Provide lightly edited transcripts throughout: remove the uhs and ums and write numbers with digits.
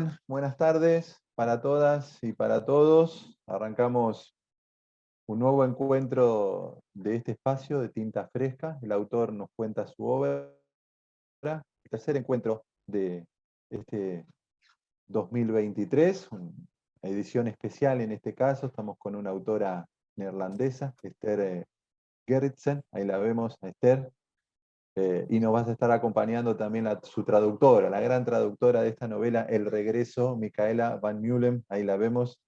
Adrián? Buenas tardes para todas y para todos. Arrancamos un nuevo encuentro de este espacio de Tinta Fresca. El autor nos cuenta su obra. El tercer encuentro de este 2023, una edición especial en este caso. Estamos con una autora neerlandesa, Esther Gerritsen. Ahí la vemos a Esther. Y nos vas a estar acompañando también su traductora, la gran traductora de esta novela, El Regreso, Micaela van Meulen, ahí la vemos,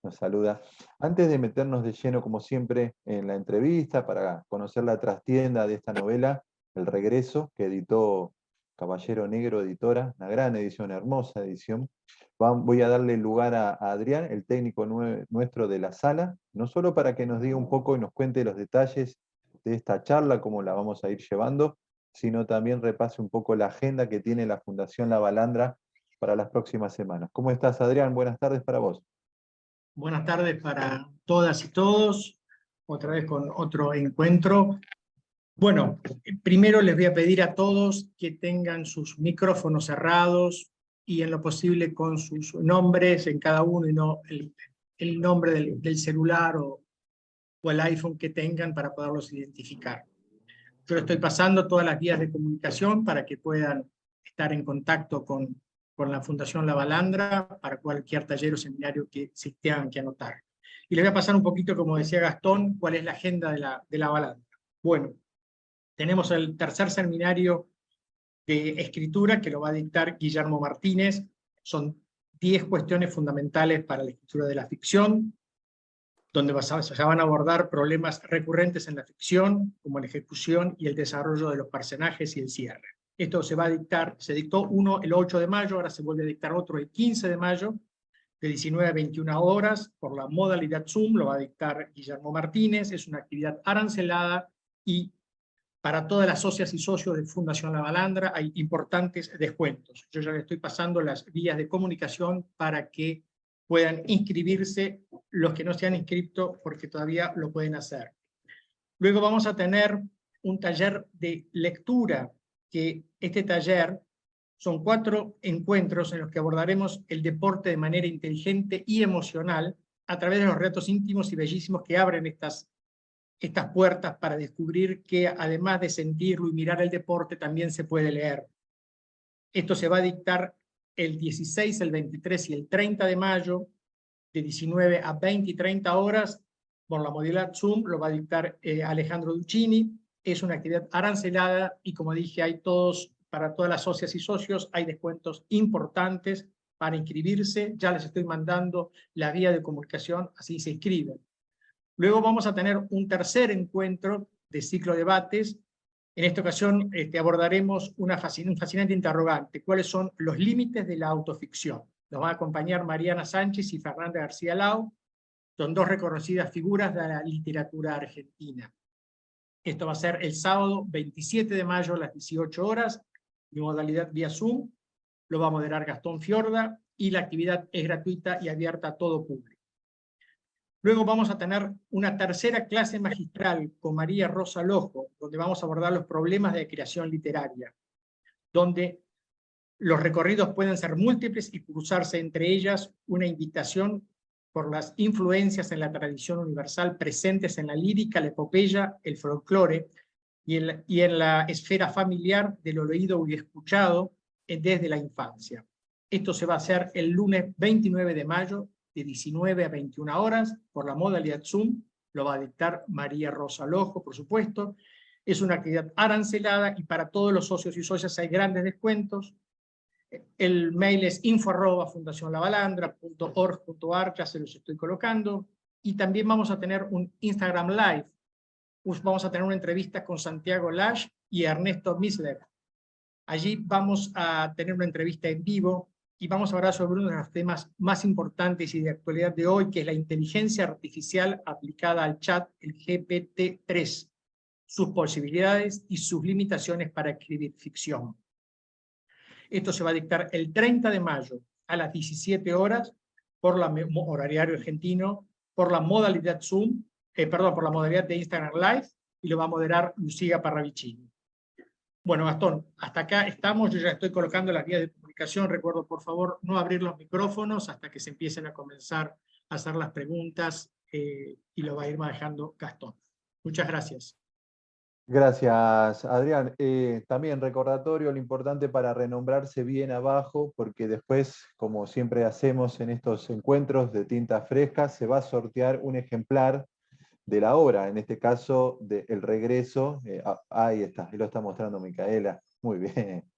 nos saluda. Antes de meternos de lleno, como siempre, en la entrevista, para conocer la trastienda de esta novela, El Regreso, que editó Caballero Negro Editora, una gran edición, hermosa edición, voy a darle lugar a Adrián, el técnico nuestro de la sala, no solo para que nos diga un poco y nos cuente los detalles de esta charla, cómo la vamos a ir llevando, sino también repase un poco la agenda que tiene la Fundación La Balandra para las próximas semanas. ¿Cómo estás, Adrián? Buenas tardes para vos. Buenas tardes para todas y todos, otra vez con otro encuentro. Bueno, primero les voy a pedir a todos que tengan sus micrófonos cerrados y en lo posible con sus nombres en cada uno y no el nombre del celular o el iPhone que tengan para poderlos identificar. Yo estoy pasando todas las vías de comunicación para que puedan estar en contacto con la Fundación La Balandra para cualquier taller o seminario que se tengan que anotar. Y les voy a pasar un poquito, como decía Gastón, cuál es la agenda de la Balandra. Bueno, tenemos el tercer seminario de escritura que lo va a dictar Guillermo Martínez. Son 10 cuestiones fundamentales para la escritura de la ficción, donde se van a abordar problemas recurrentes en la ficción, como la ejecución y el desarrollo de los personajes y el cierre. Esto se dictó uno el 8 de mayo, ahora se vuelve a dictar otro el 15 de mayo, de 19 a 21 horas, por la modalidad Zoom, lo va a dictar Guillermo Martínez, es una actividad arancelada y para todas las socias y socios de Fundación La Balandra hay importantes descuentos. Yo ya le estoy pasando las vías de comunicación para que puedan inscribirse los que no se han inscrito porque todavía lo pueden hacer. Luego vamos a tener un taller de lectura, que este taller son 4 encuentros en los que abordaremos el deporte de manera inteligente y emocional a través de los retos íntimos y bellísimos que abren estas puertas para descubrir que además de sentirlo y mirar el deporte también se puede leer. Esto se va a dictar el 16, el 23 y el 30 de mayo, de 19 a 20 y 30 horas, por la modalidad Zoom, lo va a dictar Alejandro Duccini. Es una actividad arancelada y como dije, para todas las socias y socios hay descuentos importantes para inscribirse. Ya les estoy mandando la vía de comunicación, así se inscriben. Luego vamos a tener un tercer encuentro de ciclo debates. En esta ocasión abordaremos un fascinante interrogante: ¿cuáles son los límites de la autoficción? Nos van a acompañar Mariana Sánchez y Fernanda García Lau, son 2 reconocidas figuras de la literatura argentina. Esto va a ser el sábado 27 de mayo a las 18 horas, en modalidad vía Zoom, lo va a moderar Gastón Fiorda, y la actividad es gratuita y abierta a todo público. Luego vamos a tener una tercera clase magistral con María Rosa Lojo, donde vamos a abordar los problemas de creación literaria, donde los recorridos pueden ser múltiples y cruzarse entre ellas una invitación por las influencias en la tradición universal presentes en la lírica, la epopeya, el folclore y en la esfera familiar de lo leído y escuchado desde la infancia. Esto se va a hacer el lunes 29 de mayo de 19 a 21 horas por la modalidad Zoom, lo va a dictar María Rosa Lojo, por supuesto. Es una actividad arancelada y para todos los socios y socias hay grandes descuentos. El mail es info@fundacionlabalandra.org.ar, ya se los estoy colocando. Y también vamos a tener un Instagram Live. Vamos a tener una entrevista con Santiago Lash y Ernesto Misler. Allí vamos a tener una entrevista en vivo y vamos a hablar sobre uno de los temas más importantes y de actualidad de hoy, que es la inteligencia artificial aplicada al chat, el GPT-3, sus posibilidades y sus limitaciones para escribir ficción. Esto se va a dictar el 30 de mayo a las 17 horas por horario argentino, por la modalidad Zoom, por la modalidad de Instagram Live, y lo va a moderar Lucía Parravicini. Bueno, Gastón, hasta acá estamos, yo ya estoy colocando las vías de comunicación. comunicación, recuerdo por favor no abrir los micrófonos hasta que se empiecen a comenzar a hacer las preguntas y lo va a ir manejando Gastón. Muchas gracias. Gracias, Adrián. También recordatorio, lo importante para renombrarse bien abajo, porque después, como siempre hacemos en estos encuentros de tintas frescas, se va a sortear un ejemplar de la obra, en este caso de El Regreso. Ahí está, ahí lo está mostrando Micaela. Muy bien.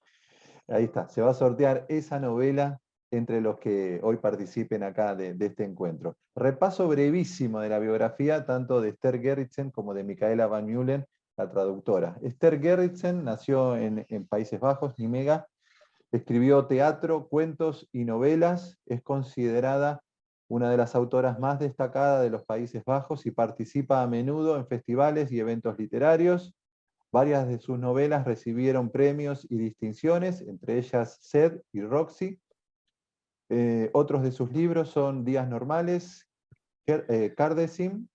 Ahí está, se va a sortear esa novela entre los que hoy participen acá de este encuentro. Repaso brevísimo de la biografía, tanto de Esther Gerritsen como de Micaela van Meulen, la traductora. Esther Gerritsen nació en Países Bajos, Nimega, escribió teatro, cuentos y novelas, es considerada una de las autoras más destacadas de los Países Bajos y participa a menudo en festivales y eventos literarios. Varias de sus novelas recibieron premios y distinciones, entre ellas Sed y Roxy. Otros de sus libros son Días Normales, Cardesim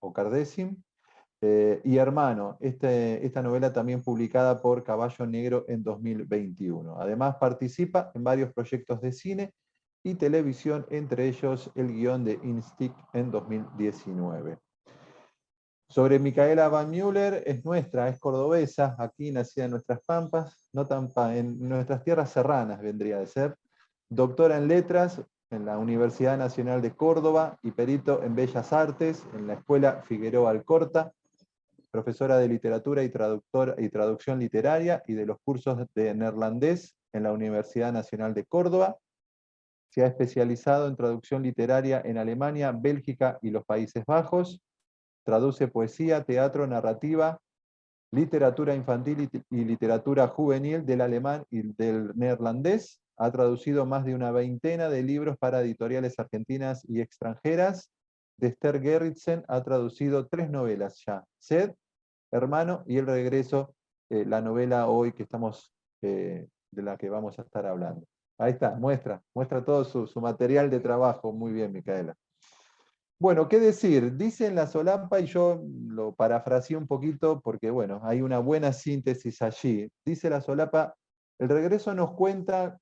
y Hermano, esta novela también publicada por Caballo Negro en 2021. Además participa en varios proyectos de cine y televisión, entre ellos el guión de Instinct en 2019. Sobre Micaela van Müller, es nuestra, es cordobesa, aquí nacida en nuestras pampas, no en nuestras tierras serranas vendría de ser, doctora en letras en la Universidad Nacional de Córdoba y perito en Bellas Artes en la Escuela Figueroa Alcorta, profesora de literatura y traducción literaria y de los cursos de neerlandés en la Universidad Nacional de Córdoba. Se ha especializado en traducción literaria en Alemania, Bélgica y los Países Bajos. Traduce poesía, teatro, narrativa, literatura infantil y literatura juvenil del alemán y del neerlandés. Ha traducido más de una veintena de libros para editoriales argentinas y extranjeras. De Esther Gerritsen ha traducido 3 novelas ya: Sed, Hermano y El Regreso, la novela hoy que estamos, de la que vamos a estar hablando. Ahí está, muestra todo su material de trabajo. Muy bien, Micaela. Bueno, ¿qué decir? Dice en la solapa, y yo lo parafraseé un poquito porque, bueno, hay una buena síntesis allí. Dice la solapa, El Regreso nos cuenta,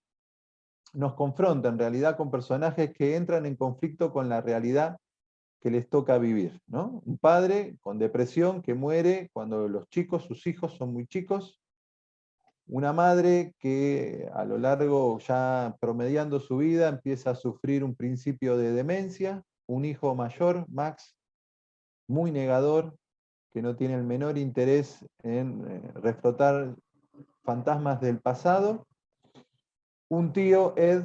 nos confronta en realidad con personajes que entran en conflicto con la realidad que les toca vivir, ¿no? Un padre con depresión que muere cuando sus hijos son muy chicos. Una madre que a lo largo, ya promediando su vida, empieza a sufrir un principio de demencia. Un hijo mayor, Max, muy negador, que no tiene el menor interés en reflotar fantasmas del pasado. Un tío, Ed,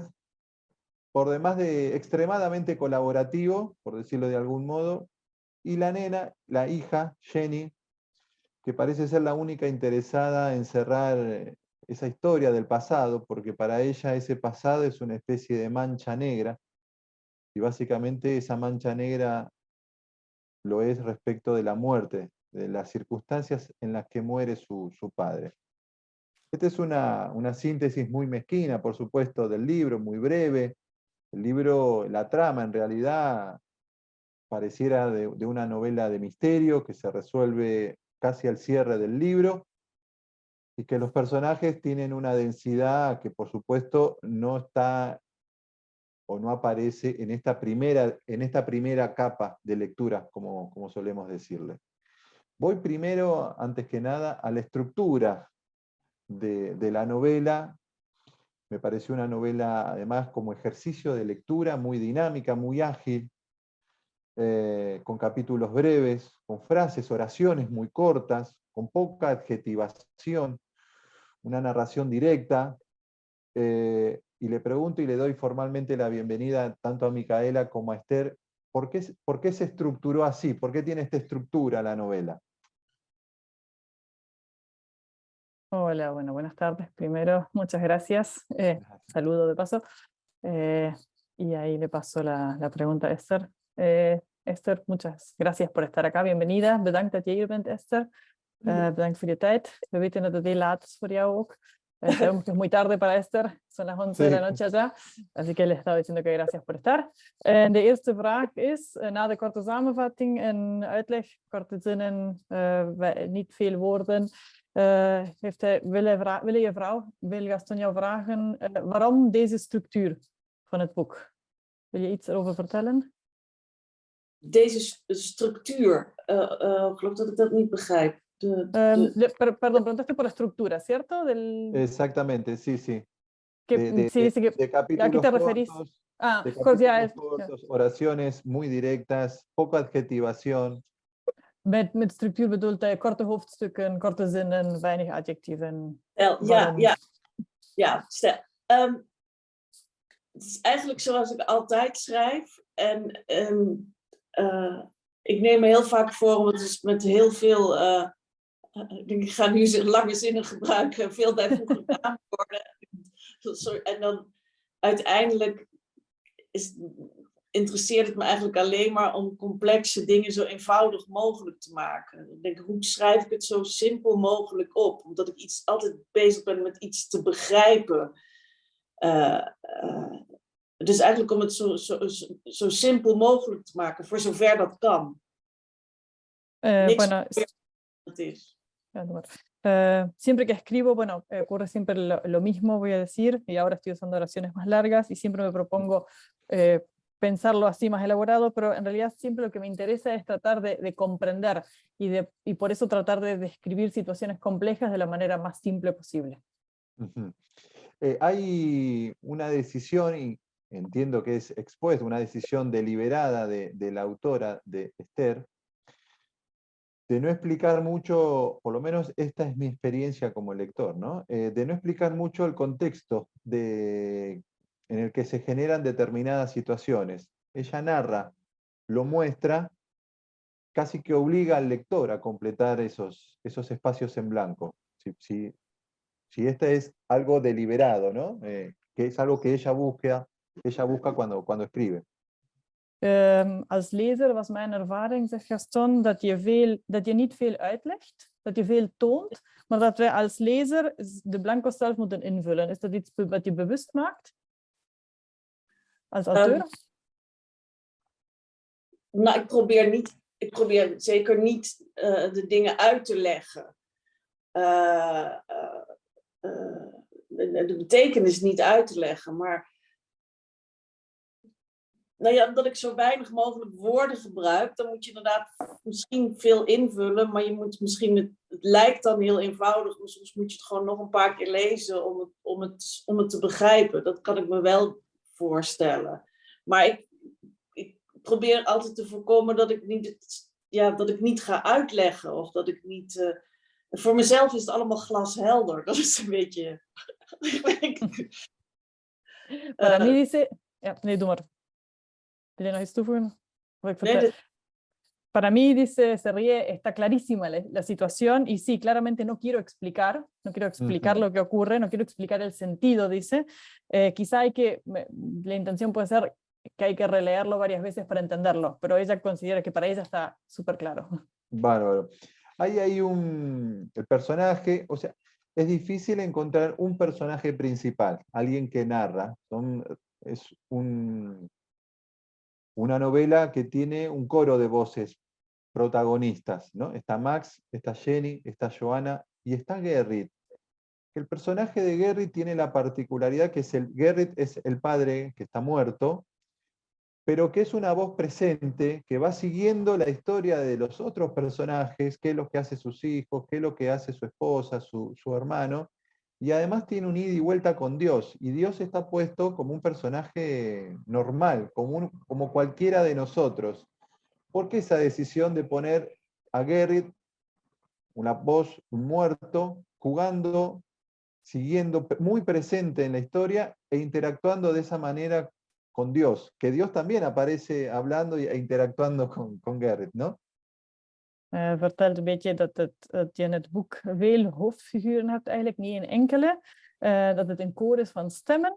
por demás de extremadamente colaborativo, por decirlo de algún modo, y la nena, la hija, Jenny, que parece ser la única interesada en cerrar esa historia del pasado, porque para ella ese pasado es una especie de mancha negra, y básicamente esa mancha negra lo es respecto de la muerte, de las circunstancias en las que muere su padre. Esta es una síntesis muy mezquina, por supuesto, del libro, muy breve. El libro, la trama en realidad pareciera de una novela de misterio que se resuelve casi al cierre del libro, y que los personajes tienen una densidad que por supuesto no está o no aparece en esta primera capa de lectura, como solemos decirle. Voy primero, antes que nada, a la estructura de la novela. Me pareció una novela, además, como ejercicio de lectura, muy dinámica, muy ágil, con capítulos breves, con frases, oraciones muy cortas, con poca adjetivación, una narración directa. Y le pregunto y le doy formalmente la bienvenida tanto a Micaela como a Esther. ¿Por qué se estructuró así? ¿Por qué tiene esta estructura la novela? Hola, bueno, buenas tardes. Primero, muchas gracias. Saludo de paso. Y ahí le paso la pregunta a Esther. Esther, muchas gracias por estar acá. Bienvenida. Bedankt dat je hier bent, Esther. Bedankt voor je tijd. We weten dat het heel laat is voor jou ook. Sabemos que es muy tarde para Esther. Son las 11 de la noche allá. Así que le estaba diciendo que gracias por estar. De eerste vraag is, na de korte samenvatting en uitleg, korte zinnen, niet veel woorden. wil Gaston jou vragen waarom deze structuur van het boek? Wil je iets erover vertellen? Deze structuur, ik geloof dat ik dat niet begrijp. Perdón, preguntaste por la estructura, ¿cierto? Exactamente, sí, sí. Sí, dice que, De capítulos ¿a qué te referís? cortos, Ah, de pues ya capítulos cortos, oraciones muy directas, poca adjetivación. met structuur bedoelt hij korte hoofdstukken, korte zinnen, weinig adjectieven. Stel. Het is eigenlijk zoals ik altijd schrijf. En ik neem me heel vaak voor om het dus met heel veel... ik ga nu lange zinnen gebruiken, veel bijvoeglijke naamwoorden. En dan uiteindelijk interesseert het me eigenlijk alleen maar om complexe dingen zo eenvoudig mogelijk te maken. Ik denk, hoe schrijf ik het zo simpel mogelijk op? Omdat ik altijd bezig ben met iets te begrijpen. Dus eigenlijk om het zo simpel mogelijk te maken, voor zover dat kan. Niks dat is. Siempre que escribo, bueno, ocurre siempre lo mismo, voy a decir, y ahora estoy usando oraciones más largas y siempre me propongo pensarlo así más elaborado, pero en realidad siempre lo que me interesa es tratar de comprender y por eso tratar de describir situaciones complejas de la manera más simple posible. Hay una decisión, y entiendo que es expuesta, una decisión deliberada de la autora de Esther, de no explicar mucho, por lo menos esta es mi experiencia como lector, ¿no? De no explicar mucho el contexto en el que se generan determinadas situaciones. Ella narra, lo muestra, casi que obliga al lector a completar esos espacios en blanco. Si este es algo deliberado, ¿no? Que es algo que ella busca cuando escribe. Als lezer was mijn ervaring, zegt Gaston, dat je niet veel uitlegt, dat je veel toont, maar dat wij als lezer de blanco zelf moeten invullen. Is dat iets wat je bewust maakt? Als auteur? Nou, ik probeer zeker niet de dingen uit te leggen. De betekenis niet uit te leggen, maar nou ja, dat ik zo weinig mogelijk woorden gebruik, dan moet je inderdaad misschien veel invullen, maar je moet misschien, het lijkt dan heel eenvoudig, maar soms moet je het gewoon nog een paar keer lezen om het te begrijpen. Dat kan ik me wel voorstellen. Maar ik probeer altijd te voorkomen dat ik niet ga uitleggen of dat ik niet... voor mezelf is het allemaal glashelder. Dat is een beetje... Para mí dice... Ja, nee, doe maar. ¿Wil je nog iets toevoegen? Para mí, dice, se ríe, está clarísima la situación y sí, claramente no quiero explicar lo que ocurre, no quiero explicar el sentido, dice. Quizá la intención puede ser que hay que releerlo varias veces para entenderlo, pero ella considera que para ella está súper claro. Bárbaro. Ahí hay el personaje, o sea, es difícil encontrar un personaje principal, alguien que narra. Es una novela que tiene un coro de voces protagonistas, ¿no? Está Max, está Jenny, está Johanna y está Gerrit. El personaje de Gerrit tiene la particularidad que Gerrit es el padre que está muerto, pero que es una voz presente que va siguiendo la historia de los otros personajes, qué es lo que hace sus hijos, qué es lo que hace su esposa, su hermano, y además tiene un ida y vuelta con Dios, y Dios está puesto como un personaje normal, como cualquiera de nosotros. ¿Por qué esa decisión de poner a Gerrit, una voz, un muerto, jugando, siguiendo, muy presente en la historia e interactuando de esa manera con Dios? Que Dios también aparece hablando e interactuando con Gerrit, ¿no? Vertelt een beetje dat je in het boek veel hoofdfiguren hebt, eigenlijk niet een enkele. Dat het een koor is van stemmen.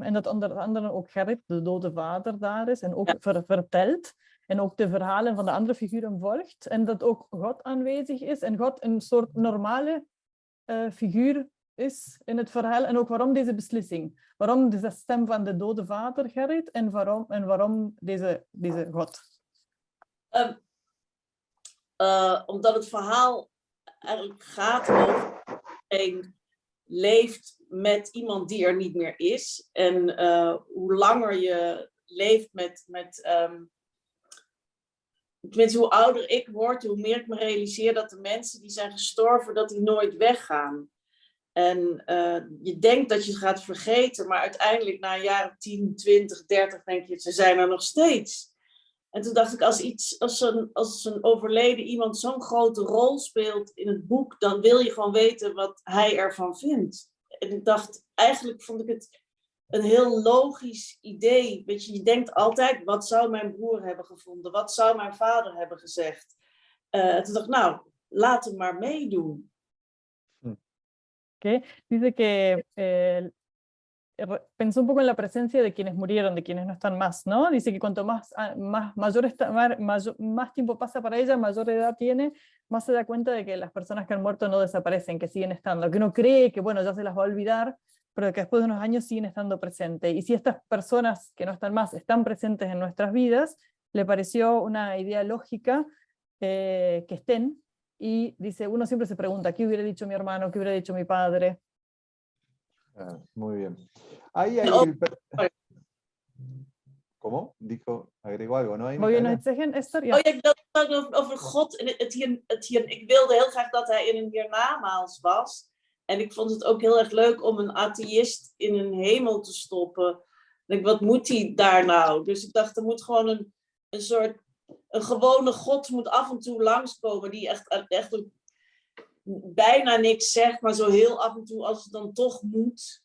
En dat onder andere ook Gerrit, de dode vader, daar is. En ook vertelt. En ook de verhalen van de andere figuren volgt. En dat ook God aanwezig is. En God een soort normale figuur is in het verhaal. En ook waarom deze beslissing. Waarom deze stem van de dode vader, Gerrit. En waarom deze God. Omdat het verhaal eigenlijk gaat over iedereen leeft met iemand die er niet meer is. En hoe langer je leeft tenminste, hoe ouder ik word, hoe meer ik me realiseer dat de mensen die zijn gestorven, dat die nooit weggaan. En je denkt dat je het gaat vergeten, maar uiteindelijk na een jaar of 10, 20, 30 denk je, ze zijn er nog steeds. En toen dacht ik, als een overleden iemand zo'n grote rol speelt in het boek, dan wil je gewoon weten wat hij ervan vindt. En ik dacht, eigenlijk vond ik het een heel logisch idee. Weet je denkt altijd, wat zou mijn broer hebben gevonden? Wat zou mijn vader hebben gezegd? Toen dacht ik, nou, laat hem maar meedoen. Okay. Dice que pensó un poco en la presencia de quienes murieron, de quienes no están más, ¿no? Dice que cuanto más tiempo pasa para ella, mayor edad tiene, más se da cuenta de que las personas que han muerto no desaparecen, que siguen estando, que uno cree que bueno, ya se las va a olvidar, pero que después de unos años siguen estando presentes. Y si estas personas que no están más están presentes en nuestras vidas, le pareció una idea lógica que estén. Y dice, uno siempre se pregunta, ¿qué hubiera dicho mi hermano? ¿Qué hubiera dicho mi padre? Muy bien. Ahí hay ¿Cómo? Dijo, agregó algo, ¿no? Wil je nog iets zeggen, Esther? Ja. Oh ja, ik wilde over God. Ik wilde heel graag dat hij in een hiernamaals was. En ik vond het ook heel erg leuk om een atheïst in een hemel te stoppen. En wat moet hij daar nou? Dus ik dacht, er moet gewoon een soort... Een gewone God moet af en toe langskomen die echt bijna niks zegt, maar zo heel af en toe als het dan toch moet.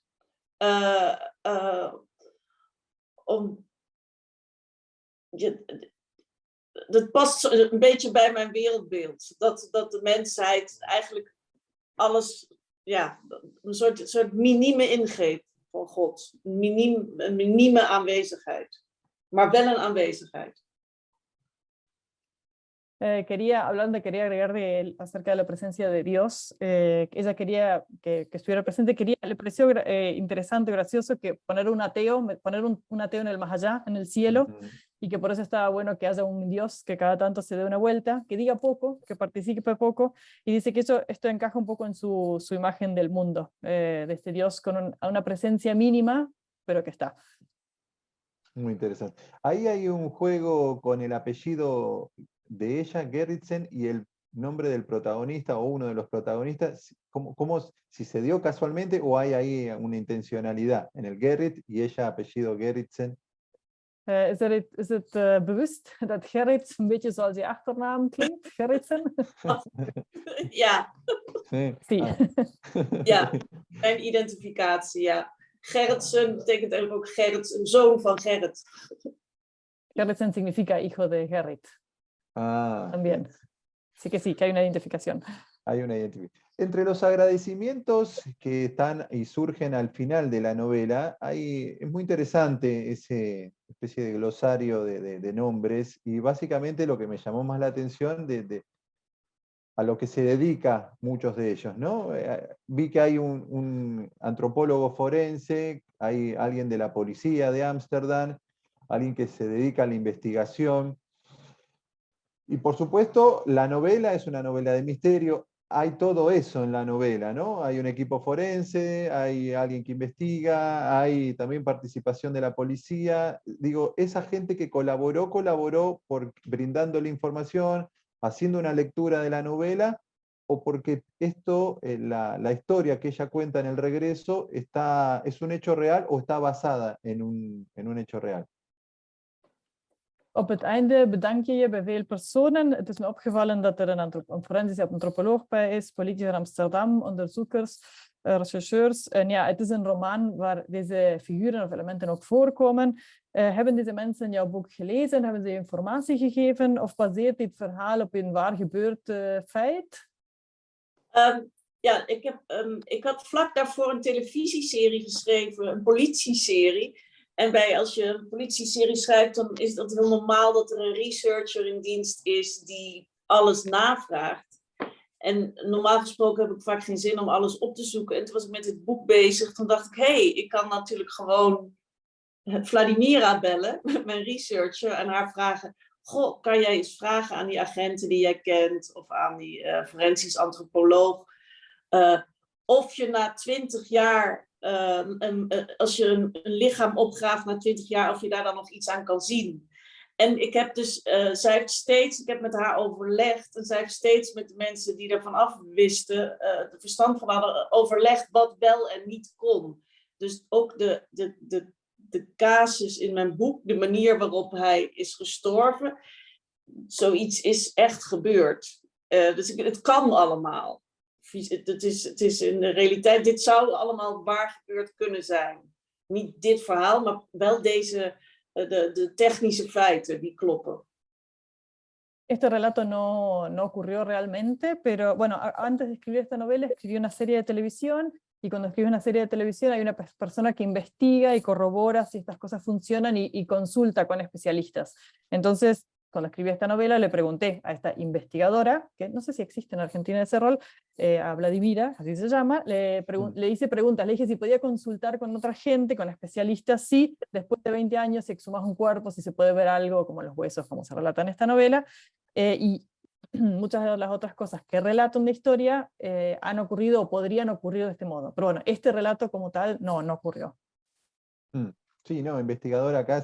Dat past een beetje bij mijn wereldbeeld. Dat de mensheid eigenlijk alles, ja, een soort minieme ingreep van God. Een minieme aanwezigheid. Maar wel een aanwezigheid. Quería agregar acerca de la presencia de Dios, ella quería que estuviera presente, le pareció interesante, gracioso que poner un ateo en el más allá, en el cielo, y que por eso estaba bueno que haya un Dios que cada tanto se dé una vuelta, que diga poco, que participe poco, y dice que esto encaja un poco en su imagen del mundo, de este Dios con una presencia mínima, pero que está. Muy interesante. Ahí hay un juego con el apellido de ella, Gerritsen, y el nombre del protagonista o uno de los protagonistas, ¿cómo si se dio casualmente o hay ahí una intencionalidad en el Gerrit y ella apellido Gerritsen? Is het bewust dat Gerrit een beetje zoals je achternaam klinkt, Gerritsen? Ja. Sí. Ja, mijn identificatie, ja. Gerritsen betekent eigenlijk ook Gerrit, een zoon van Gerrit. Gerritsen significa hijo de Gerrit. También. Así que sí, que hay una identificación. Hay una identificación. Entre los agradecimientos que están y surgen al final de la novela, es muy interesante ese especie de glosario de nombres, y básicamente lo que me llamó más la atención a lo que se dedica muchos de ellos, ¿no? Vi que hay un antropólogo forense, hay alguien de la policía de Ámsterdam, alguien que se dedica a la investigación. Y por supuesto, la novela es una novela de misterio, hay todo eso en la novela, ¿no? Hay un equipo forense, hay alguien que investiga, hay también participación de la policía. Digo, esa gente que colaboró brindando la información, haciendo una lectura de la novela, o porque la historia que ella cuenta en el regreso es un hecho real o está basada en un hecho real. Op het einde bedank je je bij veel personen. Het is me opgevallen dat er een forensische antropoloog bij is, politie van Amsterdam, onderzoekers, rechercheurs. En ja, het is een roman waar deze figuren of elementen ook voorkomen. Hebben deze mensen jouw boek gelezen? Hebben ze je informatie gegeven? Of baseert dit verhaal op een waar gebeurd feit? Ja, ik had vlak daarvoor een televisieserie geschreven, een politieserie. En als je een politieserie schrijft, dan is dat heel normaal dat er een researcher in dienst is die alles navraagt. En normaal gesproken heb ik vaak geen zin om alles op te zoeken. En toen was ik met het boek bezig. Toen dacht ik, ik kan natuurlijk gewoon Vladimira bellen, mijn researcher, en haar vragen: goh, kan jij eens vragen aan die agenten die jij kent, of aan die forensisch antropoloog, of je na 20 jaar, als je een lichaam opgraaft na 20 jaar, of je daar dan nog iets aan kan zien. En ik heb dus, zij heeft steeds, ik heb met haar overlegd, en zij heeft steeds met de mensen die ervan af wisten, de verstand van hadden, overlegd wat wel en niet kon. Dus ook de casus in mijn boek, de manier waarop hij is gestorven, zoiets is echt gebeurd. Dus het kan allemaal. Het is in de realiteit, dit zou allemaal waar gebeurd kunnen zijn. Niet dit verhaal, maar wel de technische feiten die kloppen. Este relato no ocurrió realmente, pero bueno, antes de escribir esta novela escribí una serie de televisión, y cuando escribes una serie de televisión hay una persona que investiga y corrobora si estas cosas funcionan y consulta con especialistas. Entonces, cuando escribí esta novela le pregunté a esta investigadora, que no sé si existe en Argentina ese rol, a Vladimira, así se llama, le hice preguntas, le dije si podía consultar con otra gente, con especialistas, si después de 20 años si exhumas un cuerpo, si se puede ver algo como los huesos, como se relata en esta novela, y muchas de las otras cosas que relato en la historia han ocurrido o podrían ocurrir de este modo. Pero bueno, este relato como tal no ocurrió. Sí, no, investigador acá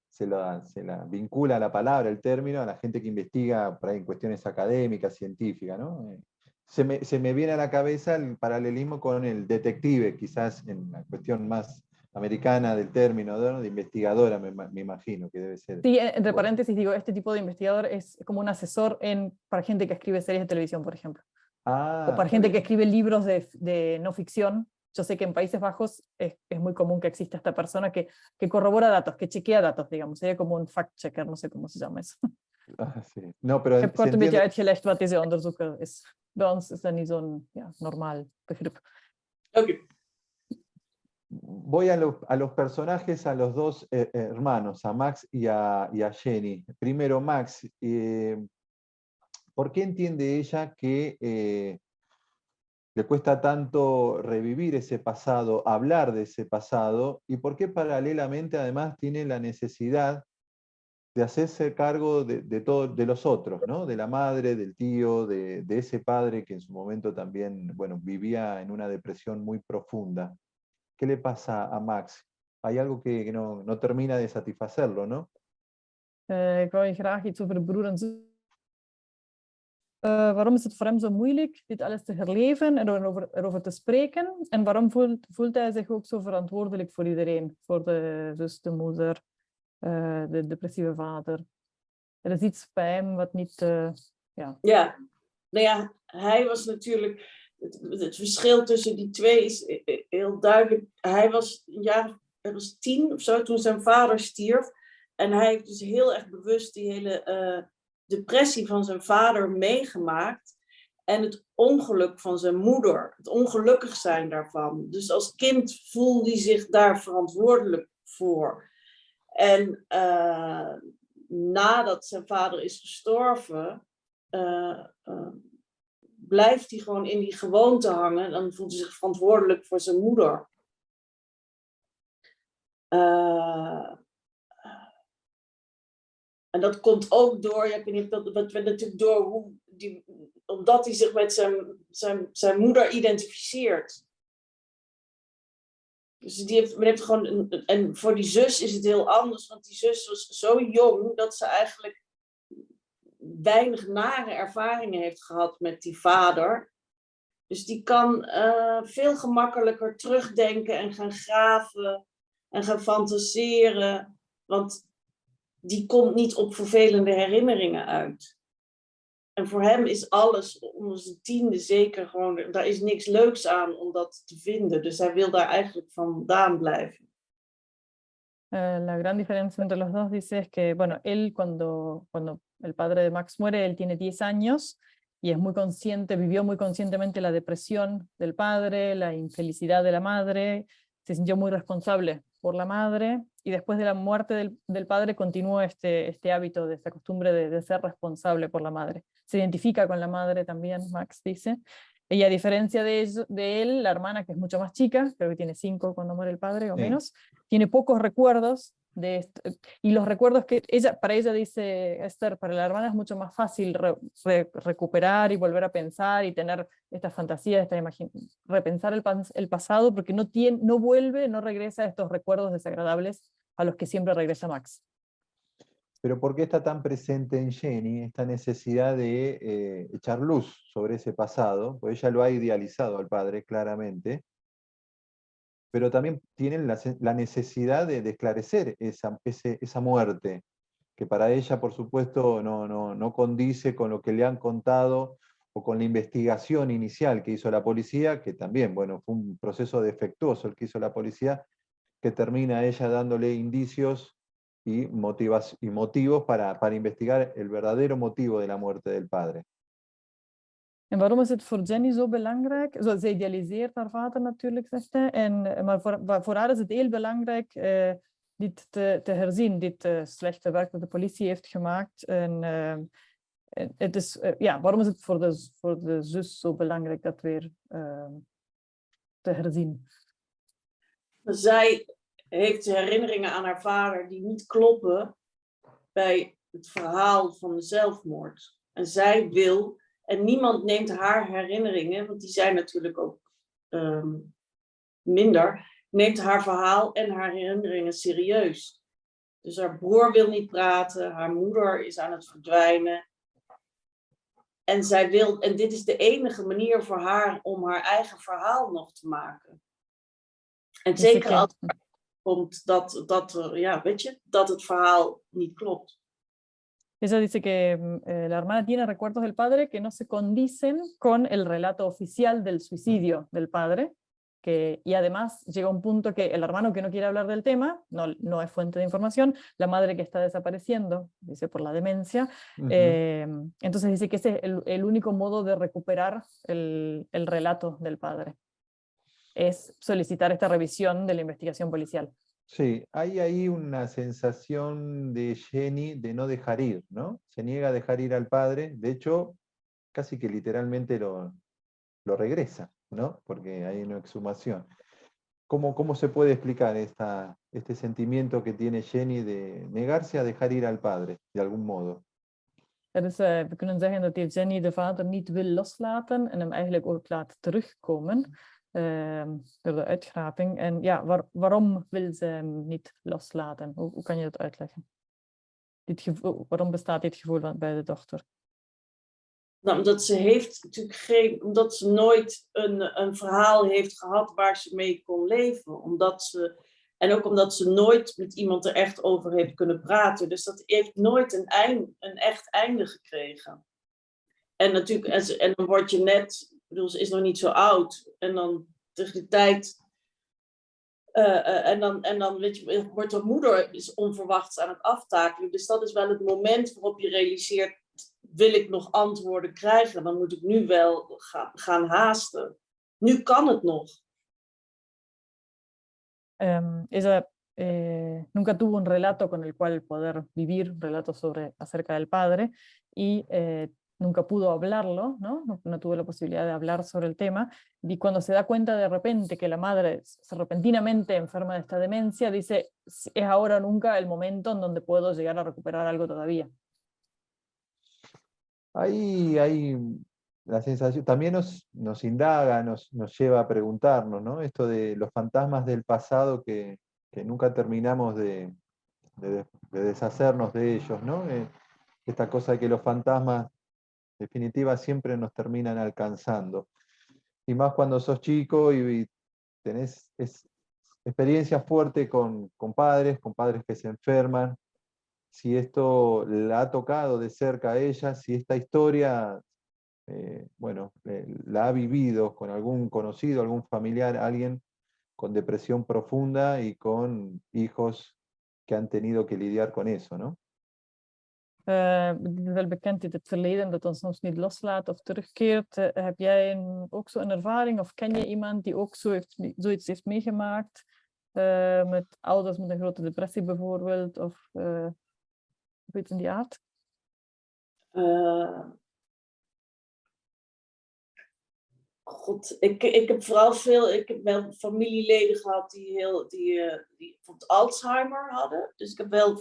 se la vincula la palabra, el término, a la gente que investiga por ahí en cuestiones académicas, científicas, ¿no? Se me viene a la cabeza el paralelismo con el detective, quizás en la cuestión más americana del término, ¿no? De investigadora, me imagino que debe ser. Sí, entre paréntesis digo, este tipo de investigador es como un asesor para gente que escribe series de televisión, por ejemplo. O para gente que escribe libros de no ficción. Yo sé que en Países Bajos es muy común que exista esta persona que corrobora datos, que chequea datos, digamos. Sería como un fact-checker, no sé cómo se llama eso. Sí. No, pero Ik heb kort een beetje uitgelegd wat deze onderzoeker is. Bij ons is dat niet zo'n normaal begrip. Okay. Voy a los personajes, a los dos hermanos, a Max y a Jenny. Primero, Max, ¿por qué entiende ella que le cuesta tanto revivir ese pasado, hablar de ese pasado, y por qué paralelamente además tiene la necesidad de hacerse cargo de los otros, ¿no? De la madre, del tío, de ese padre que en su momento también, bueno, vivía en una depresión muy profunda? ¿Qué le pasa a Max? Hay algo que no termina de satisfacerlo, ¿no? Ik wou je graag iets over de broer en zus. Waarom is het voor hem zo moeilijk dit alles te herleven en erover te spreken? En waarom voelt hij zich ook zo verantwoordelijk voor iedereen? Voor de zus, de moeder, de depressieve vader. Er is iets bij hem wat niet... Ja, nou ja, hij was natuurlijk... Het verschil tussen die twee is heel duidelijk. Hij was 10 of zo toen zijn vader stierf. En hij heeft dus heel erg bewust die hele depressie van zijn vader meegemaakt. En het ongeluk van zijn moeder. Het ongelukkig zijn daarvan. Dus als kind voelde hij zich daar verantwoordelijk voor. En nadat zijn vader is gestorven... blijft hij gewoon in die gewoonte hangen. Dan voelt hij zich verantwoordelijk voor zijn moeder. En dat komt ook door, ik weet niet, dat werd natuurlijk door omdat hij zich met zijn moeder identificeert. Dus men heeft gewoon, en voor die zus is het heel anders, want die zus was zo jong dat ze eigenlijk weinig nare ervaringen heeft gehad met die vader. Dus die kan veel gemakkelijker terugdenken en gaan graven en gaan fantaseren. Want die komt niet op vervelende herinneringen uit. En voor hem is alles onder zijn 10e zeker gewoon, daar is niks leuks aan om dat te vinden. Dus hij wil daar eigenlijk vandaan blijven. La gran diferencia entre los dos, dice, es que, bueno, él cuando el padre de Max muere, él tiene 10 años y es muy consciente, vivió muy conscientemente la depresión del padre, la infelicidad de la madre, se sintió muy responsable por la madre, y después de la muerte del padre continuó este hábito, esta costumbre de ser responsable por la madre. Se identifica con la madre también, Max dice, y a diferencia de él, la hermana, que es mucho más chica, creo que tiene 5 cuando muere el padre o menos, tiene pocos recuerdos y los recuerdos que para ella dice Esther, para la hermana es mucho más fácil recuperar y volver a pensar y tener esta fantasía, repensar el pasado, porque no vuelve, no regresa a estos recuerdos desagradables a los que siempre regresa Max. Pero ¿por qué está tan presente en Jenny esta necesidad de echar luz sobre ese pasado? Pues ella lo ha idealizado al padre, claramente, pero también tienen la necesidad de esclarecer esa muerte, que para ella, por supuesto, no condice con lo que le han contado o con la investigación inicial que hizo la policía, que también, bueno, fue un proceso defectuoso el que hizo la policía, que termina ella dándole indicios y motivos para investigar el verdadero motivo de la muerte del padre. En waarom is het voor Jenny zo belangrijk? Zij idealiseert haar vader natuurlijk, zegt hij. Maar voor haar is het heel belangrijk dit te herzien, dit slechte werk dat de politie heeft gemaakt. Het is, waarom is het voor de zus zo belangrijk dat weer te herzien? Zij heeft herinneringen aan haar vader die niet kloppen bij het verhaal van de zelfmoord. En zij wil, en niemand neemt haar herinneringen, want die zijn natuurlijk ook minder, neemt haar verhaal en haar herinneringen serieus. Dus haar broer wil niet praten, haar moeder is aan het verdwijnen. En zij wil, en dit is de enige manier voor haar om haar eigen verhaal nog te maken. En zeker als het komt dat het verhaal niet klopt. Ella dice que la hermana tiene recuerdos del padre que no se condicen con el relato oficial del suicidio del padre, y además llega un punto que el hermano que no quiere hablar del tema, no es fuente de información, la madre que está desapareciendo, dice por la demencia, entonces dice que ese es el único modo de recuperar el relato del padre, es solicitar esta revisión de la investigación policial. Sí, hay ahí una sensación de Jenny de no dejar ir, ¿no? Se niega a dejar ir al padre, de hecho, casi que literalmente lo regresa, ¿no? Porque hay una exhumación. ¿Cómo se puede explicar este sentimiento que tiene Jenny de negarse a dejar ir al padre, de algún modo? Dus we kunnen zeggen dat Jenny de vader niet wil loslaten en hem eigenlijk ook laat terugkomen. Door de uitgraving. En ja, waarom wil ze hem niet loslaten? Hoe kan je dat uitleggen? Waarom bestaat dit gevoel bij de dochter? Nou, omdat ze nooit een verhaal heeft gehad waar ze mee kon leven. En ook omdat ze nooit met iemand er echt over heeft kunnen praten. Dus dat heeft nooit een echt einde gekregen. En natuurlijk, en dan word je net, ik bedoel, ze is nog niet zo oud. En dan tegen die tijd. En dan weet je, wordt de moeder is onverwachts aan het aftakelen. Dus dat is wel het moment waarop je realiseert, wil ik nog antwoorden krijgen? Dan moet ik nu wel gaan haasten. Nu kan het nog. Ella nunca tuvo un relato con el cual poder vivir, relatos acerca del padre, y nunca pudo hablarlo, no tuvo la posibilidad de hablar sobre el tema, y cuando se da cuenta de repente que la madre se repentinamente enferma de esta demencia, dice, es ahora o nunca el momento en donde puedo llegar a recuperar algo todavía. Ahí hay la sensación, también nos indaga, nos lleva a preguntarnos, ¿no? Esto de los fantasmas del pasado que nunca terminamos de deshacernos de ellos, ¿no? Esta cosa de que los fantasmas, en definitiva, siempre nos terminan alcanzando. Y más cuando sos chico y tenés experiencias fuertes con padres que se enferman, si esto la ha tocado de cerca a ella, si esta historia, la ha vivido con algún conocido, algún familiar, alguien con depresión profunda y con hijos que han tenido que lidiar con eso, ¿no? Het is wel bekend in het verleden dat ons soms niet loslaat of terugkeert. Heb jij ook zo'n ervaring of ken je iemand die ook zoiets heeft meegemaakt? Met ouders met een grote depressie bijvoorbeeld of iets in die aard? God, ik heb vooral ik heb wel familieleden gehad die bijvoorbeeld Alzheimer hadden. Dus ik heb wel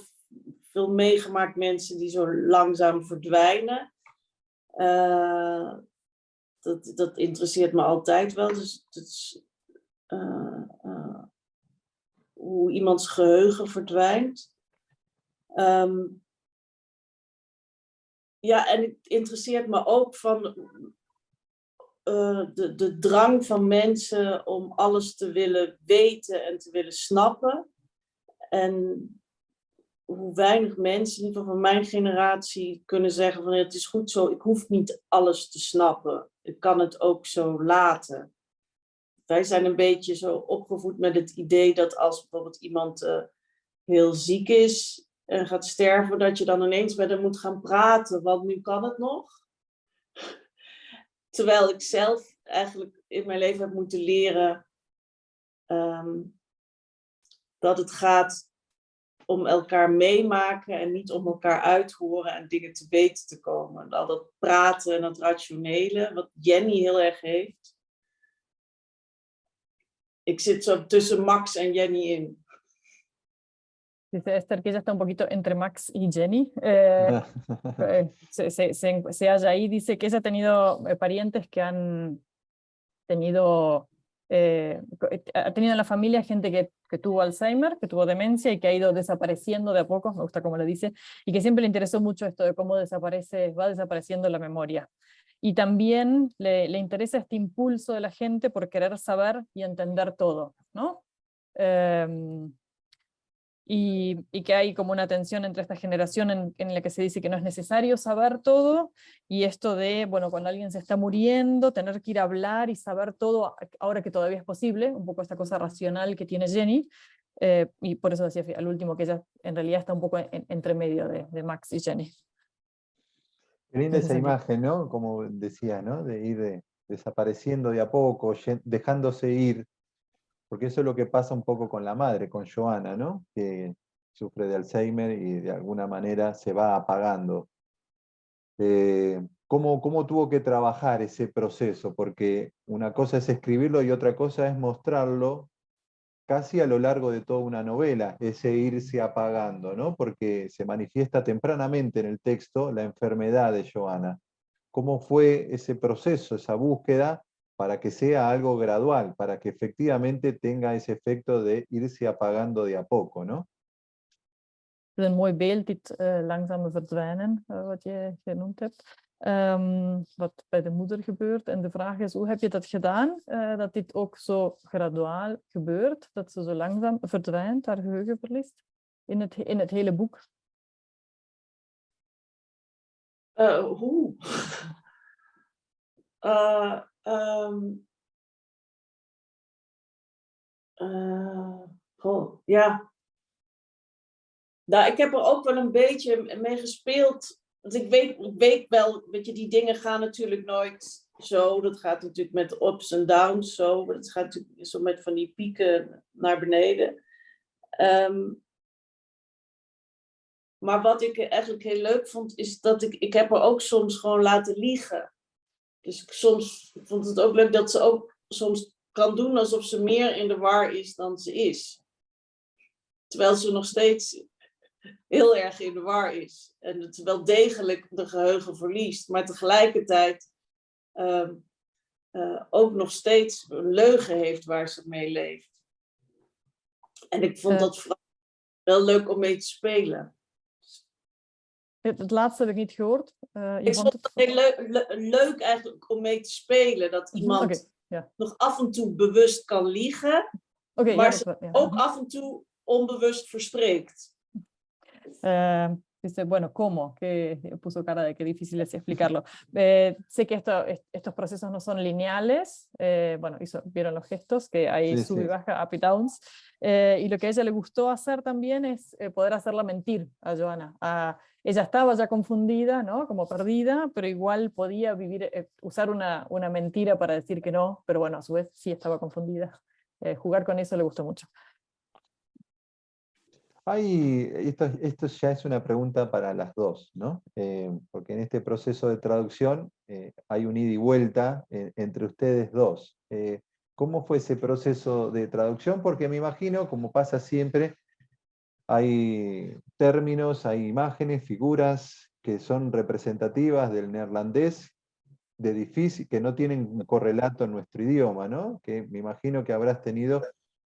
veel meegemaakt, mensen die zo langzaam verdwijnen. Dat interesseert me altijd wel. Dus hoe iemands geheugen verdwijnt. Ja, en het interesseert me ook van de drang van mensen om alles te willen weten en te willen snappen. En hoe weinig mensen, in ieder geval van mijn generatie, kunnen zeggen van het is goed zo, ik hoef niet alles te snappen. Ik kan het ook zo laten. Wij zijn een beetje zo opgevoed met het idee dat als bijvoorbeeld iemand heel ziek is en gaat sterven, dat je dan ineens met hem moet gaan praten, want nu kan het nog. Terwijl ik zelf eigenlijk in mijn leven heb moeten leren dat het gaat om elkaar meemaken en niet om elkaar uithoren en dingen te weten te komen. Al dat praten en dat rationele, wat Jenny heel erg heeft. Ik zit zo tussen Max en Jenny in. Dice Esther que ella está un poquito entre Max y Jenny. Se halla ahí, dice que ella ha tenido parientes que han tenido, ha tenido en la familia gente que tuvo Alzheimer, que tuvo demencia y que ha ido desapareciendo de a poco, me gusta cómo lo dice, y que siempre le interesó mucho esto de cómo va desapareciendo la memoria. Y también le interesa este impulso de la gente por querer saber y entender todo, ¿no? Y que hay como una tensión entre esta generación en la que se dice que no es necesario saber todo, y esto de, bueno, cuando alguien se está muriendo, tener que ir a hablar y saber todo, ahora que todavía es posible, un poco esta cosa racional que tiene Jenny, y por eso decía al último que ella en realidad está un poco entre medio de Max y Jenny. Qué linda esa imagen, ¿no? Como decía, ¿no? De ir desapareciendo de a poco, dejándose ir. Porque eso es lo que pasa un poco con la madre, con Joana, ¿no? Que sufre de Alzheimer y de alguna manera se va apagando. ¿Cómo tuvo que trabajar ese proceso? Porque una cosa es escribirlo y otra cosa es mostrarlo casi a lo largo de toda una novela, ese irse apagando, ¿no? Porque se manifiesta tempranamente en el texto la enfermedad de Joana. ¿Cómo fue ese proceso, esa búsqueda, para que sea algo gradual, para que efectivamente tenga ese efecto de irse apagando de a poco, ¿no? Het is een mooi beeld, dit langzame verdwijnen, wat je genoemd hebt. Wat bij de moeder gebeurt. En de vraag is, hoe heb je dat gedaan? Dat dit ook zo graduaal gebeurt, dat ze zo langzaam verdwijnt, haar geheugen verliest, in het hele boek. Hoe? Ja. Nou, ik heb er ook wel een beetje mee gespeeld. Want ik weet wel, weet je, die dingen gaan natuurlijk nooit zo. Dat gaat natuurlijk met ups en downs zo. Dat gaat natuurlijk zo met van die pieken naar beneden. Maar wat ik eigenlijk heel leuk vond, is dat ik heb er ook soms gewoon laten liegen. Dus soms vond het ook leuk dat ze ook soms kan doen alsof ze meer in de war is dan ze is. Terwijl ze nog steeds heel erg in de war is. En het wel degelijk de geheugen verliest. Maar tegelijkertijd ook nog steeds een leugen heeft waar ze mee leeft. En ik vond dat wel leuk om mee te spelen. Het laatste heb ik niet gehoord. Ik vond het heel leuk eigenlijk om mee te spelen. Dat iemand nog af en toe bewust kan liegen. Maar ze ook af en toe onbewust verspreekt. Dice, bueno, ¿cómo? Que puso cara de que difícil es explicarlo. Sé que estos procesos no son lineales. Bueno, vieron los gestos, que hay sub y baja, up y downs. Y lo que a ella le gustó hacer también es poder hacerla mentir a Joana. Ella estaba ya confundida, ¿no? Como perdida, pero igual podía usar una mentira para decir que no, pero bueno, a su vez sí estaba confundida. Jugar con eso le gustó mucho. Esto ya es una pregunta para las dos, ¿no? Porque en este proceso de traducción hay un ida y vuelta entre ustedes dos. ¿Cómo fue ese proceso de traducción? Porque me imagino, como pasa siempre, hay términos, hay imágenes, figuras que son representativas del neerlandés, de difícil, que no tienen un correlato en nuestro idioma, ¿no? Que me imagino que habrás tenido,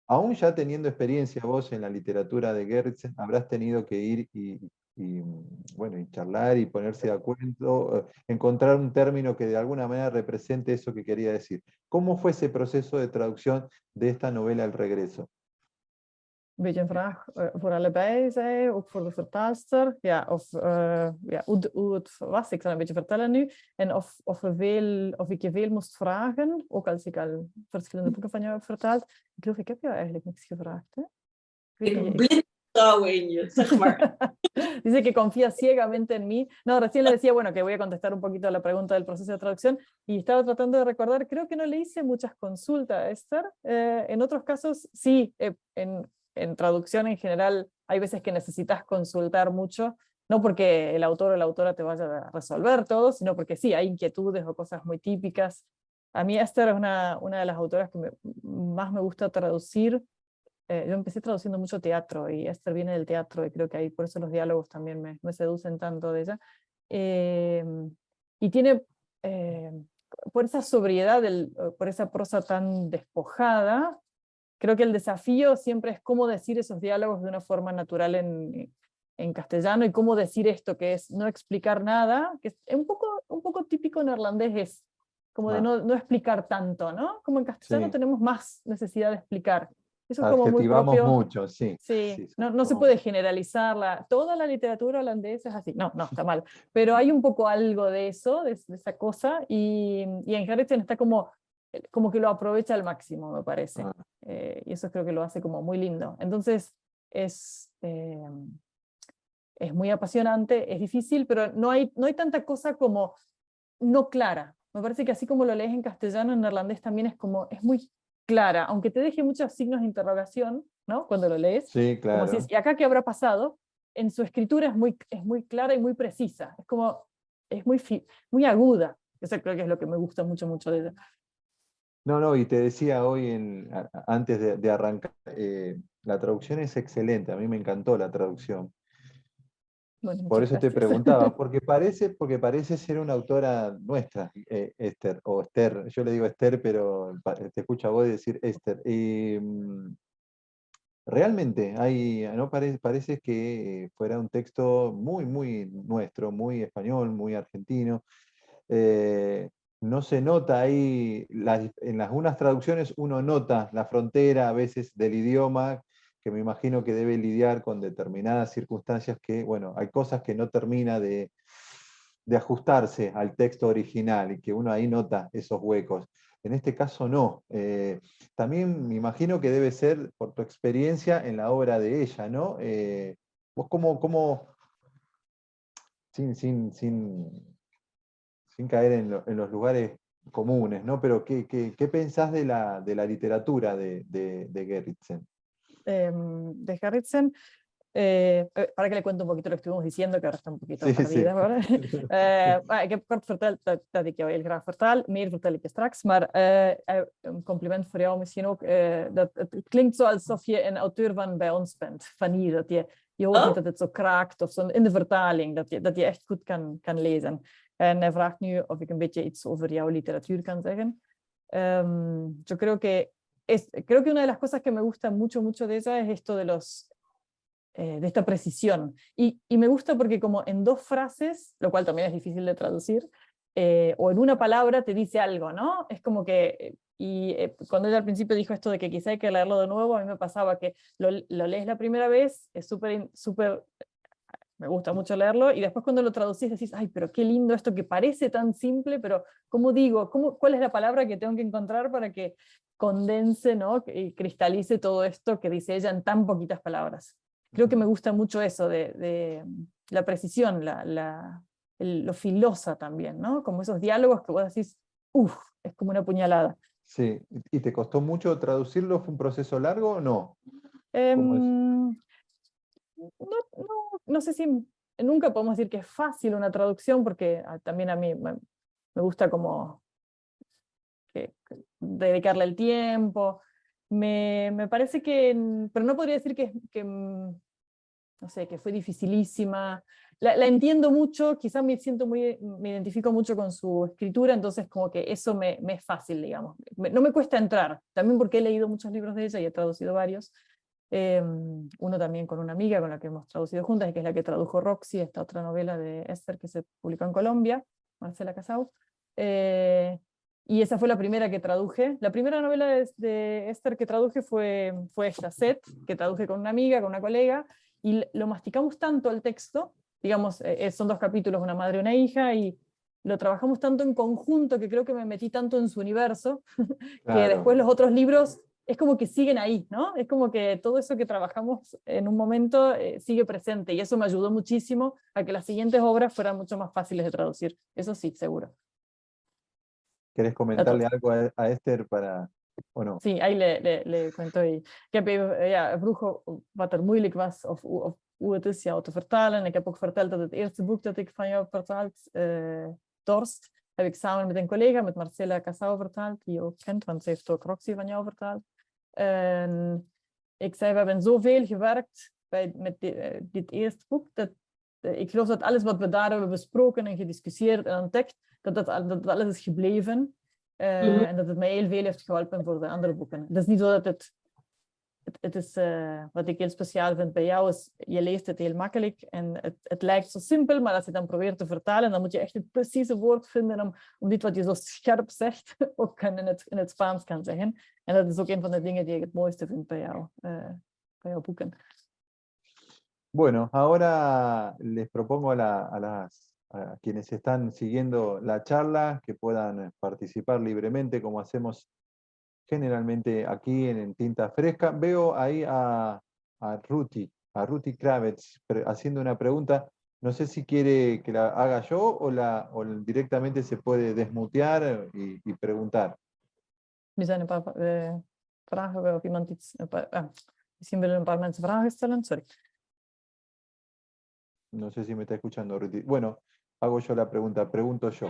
aún ya teniendo experiencia vos en la literatura de Gerritsen, habrás tenido que ir bueno, y charlar y ponerse de acuerdo, encontrar un término que de alguna manera represente eso que quería decir. ¿Cómo fue ese proceso de traducción de esta novela El Regreso? Een beetje een vraag voor allebei, zei je, ook voor de vertaalster. Ja, ja, hoe het was, ik zal een beetje vertellen nu. En of ik je veel moest vragen, ook als ik al verschillende boeken van jou heb vertaald. Ik geloof, ik heb jou eigenlijk niks gevraagd. Hè? Ik blind vertrouwen in je, zeg maar. Dice que confía ciegamente en mí. No, recién le decía, bueno, que voy a contestar un poquito a la pregunta del proceso de traducción y estaba tratando de recordar, creo que no le hice muchas consultas a Esther. En otros casos, sí, en traducción en general hay veces que necesitas consultar mucho, no porque el autor o la autora te vaya a resolver todo, sino porque sí, hay inquietudes o cosas muy típicas. A mí Esther es una de las autoras que más me gusta traducir. Yo empecé traduciendo mucho teatro y Esther viene del teatro y creo que ahí por eso los diálogos también me seducen tanto de ella. Y tiene, por esa sobriedad, por esa prosa tan despojada, creo que el desafío siempre es cómo decir esos diálogos de una forma natural en castellano y cómo decir esto, que es no explicar nada, que es un poco típico neerlandés, es como de no explicar tanto, ¿no? Como en castellano tenemos más necesidad de explicar. Eso es como muy Adjetivamos propio. mucho, sí. Sí, no se puede generalizar. Toda la literatura holandesa es así. No, está mal. Pero hay un poco algo de eso, de esa cosa, y en Gerritsen está como que lo aprovecha al máximo, me parece. Y eso creo que lo hace como muy lindo. Entonces, es muy apasionante, es difícil, pero no hay tanta cosa como no clara. Me parece que así como lo lees en castellano, en neerlandés también es muy clara, aunque te deje muchos signos de interrogación, ¿no? Cuando lo lees. Sí, claro. Como si, ¿y acá qué habrá pasado? En su escritura es muy clara y muy precisa. Es muy aguda. Eso creo que es lo que me gusta mucho de ella. No, y te decía hoy, antes de arrancar, la traducción es excelente, a mí me encantó la traducción. Bueno, por eso gracias. te preguntaba, porque parece ser una autora nuestra, Esther, o Esther, yo le digo Esther, pero te escucho a vos decir Esther. Realmente, ¿no? Parece que fuera un texto muy, muy nuestro, muy español, muy argentino. No se nota ahí, en algunas traducciones uno nota la frontera a veces del idioma, que me imagino que debe lidiar con determinadas circunstancias que, bueno, hay cosas que no termina de ajustarse al texto original y que uno ahí nota esos huecos. En este caso no. También me imagino que debe ser por tu experiencia en la obra de ella, ¿no? Vos cómo sin caer en los lugares comunes, ¿no? Pero ¿qué pensás de la literatura de Gerritsen? De Gerritsen, para que le cuente un poquito lo que estuvimos diciendo, que ahora está un poquito Sí, perdida. sí. Ik heb kort verteld dat ik jou heel graag vertaal. Meer vertel ik je straks. Maar een compliment voor jou misschien ook. Dat het klinkt zo alsof je een auteur van bij ons bent. Van hier. Dat je hoort niet dat het zo kraakt of zo in de vertaling. Dat je echt goed kan lezen. En hij vraagt nu of ik een beetje iets over jouw literatuur kan zeggen. Yo creo que una de las cosas que me gusta mucho de ella es esto de esta precisión. Y me gusta porque como en dos frases, lo cual también es difícil de traducir, o en una palabra te dice algo, ¿no? Es como que, cuando ella al principio dijo esto de que quizá hay que leerlo de nuevo, a mí me pasaba que lo lees la primera vez, es súper, me gusta mucho leerlo, y después cuando lo traducís decís, ay, pero qué lindo esto que parece tan simple, pero ¿cómo digo? ¿Cuál es la palabra que tengo que encontrar para que condense, ¿no? Y cristalice todo esto que dice ella en tan poquitas palabras? Creo que me gusta mucho eso de la precisión, lo filosa también, ¿no? Como esos diálogos que vos decís, uff, es como una puñalada. Sí, ¿y te costó mucho traducirlo? ¿Fue un proceso largo o no? No sé si nunca podemos decir que es fácil una traducción, porque también a mí me gusta como dedicarle el tiempo. Me parece que, pero no podría decir que no sé, que fue dificilísima. La entiendo mucho, quizás me identifico mucho con su escritura, entonces como que eso me es fácil, digamos. No me cuesta entrar, también porque he leído muchos libros de ella y he traducido varios. Uno también con una amiga con la que hemos traducido juntas, que es la que tradujo Roxy, esta otra novela de Esther que se publicó en Colombia, Marcela Casau. Y esa fue la primera que traduje. La primera novela de Esther que traduje fue esta, Set, que traduje con una amiga, con una colega, y lo masticamos tanto el texto, digamos, son 2 capítulos, una madre y una hija, y lo trabajamos tanto en conjunto que creo que me metí tanto en su universo, que después los otros libros es como que siguen ahí, ¿no? Es como que todo eso que trabajamos en un momento sigue presente, y eso me ayudó muchísimo a que las siguientes obras fueran mucho más fáciles de traducir, eso sí, seguro. ¿Querés comentarle algo a Esther o no? Sí, ahí le cuento. Ik heb even vroeg wat er moeilijk was of hoe het is jou te vertalen. Ik heb ook verteld dat het eerste boek dat ik van jou vertaald, Dorst, heb ik samen met een collega, met Marcela Casau vertaald, die je ook kent, want ze heeft ook Roxy van jou vertaald. En ik zei, we hebben zoveel gewerkt met dit eerste boek, dat ik geloof dat alles wat we daar hebben besproken en gediscussieerd en ontdekt, dat alles is gebleven. En dat het mij heel veel heeft geholpen voor de andere boeken. Het is niet zo dat het is, wat ik heel speciaal vind bij jou, is je leest het heel makkelijk en het lijkt zo simpel, maar als je dan probeert te vertalen, dan moet je echt het precieze woord vinden om dit wat je zo scherp zegt, ook in het Spaans kan zeggen. En dat is ook een van de dingen die ik het mooiste vind bij jouw boeken. Bueno, ahora les propongo a quienes están siguiendo la charla que puedan participar libremente como hacemos generalmente aquí en Tinta Fresca. Veo ahí a Ruti Kravets haciendo una pregunta. No sé si quiere que la haga yo o directamente se puede desmutear y preguntar. Nu zijn een paar vragen of iemand iets... misschien willen een paar mensen vragen stellen. Sorry. No sé si me está escuchando, Ruti. Bueno, hago yo la pregunta, pregunto yo.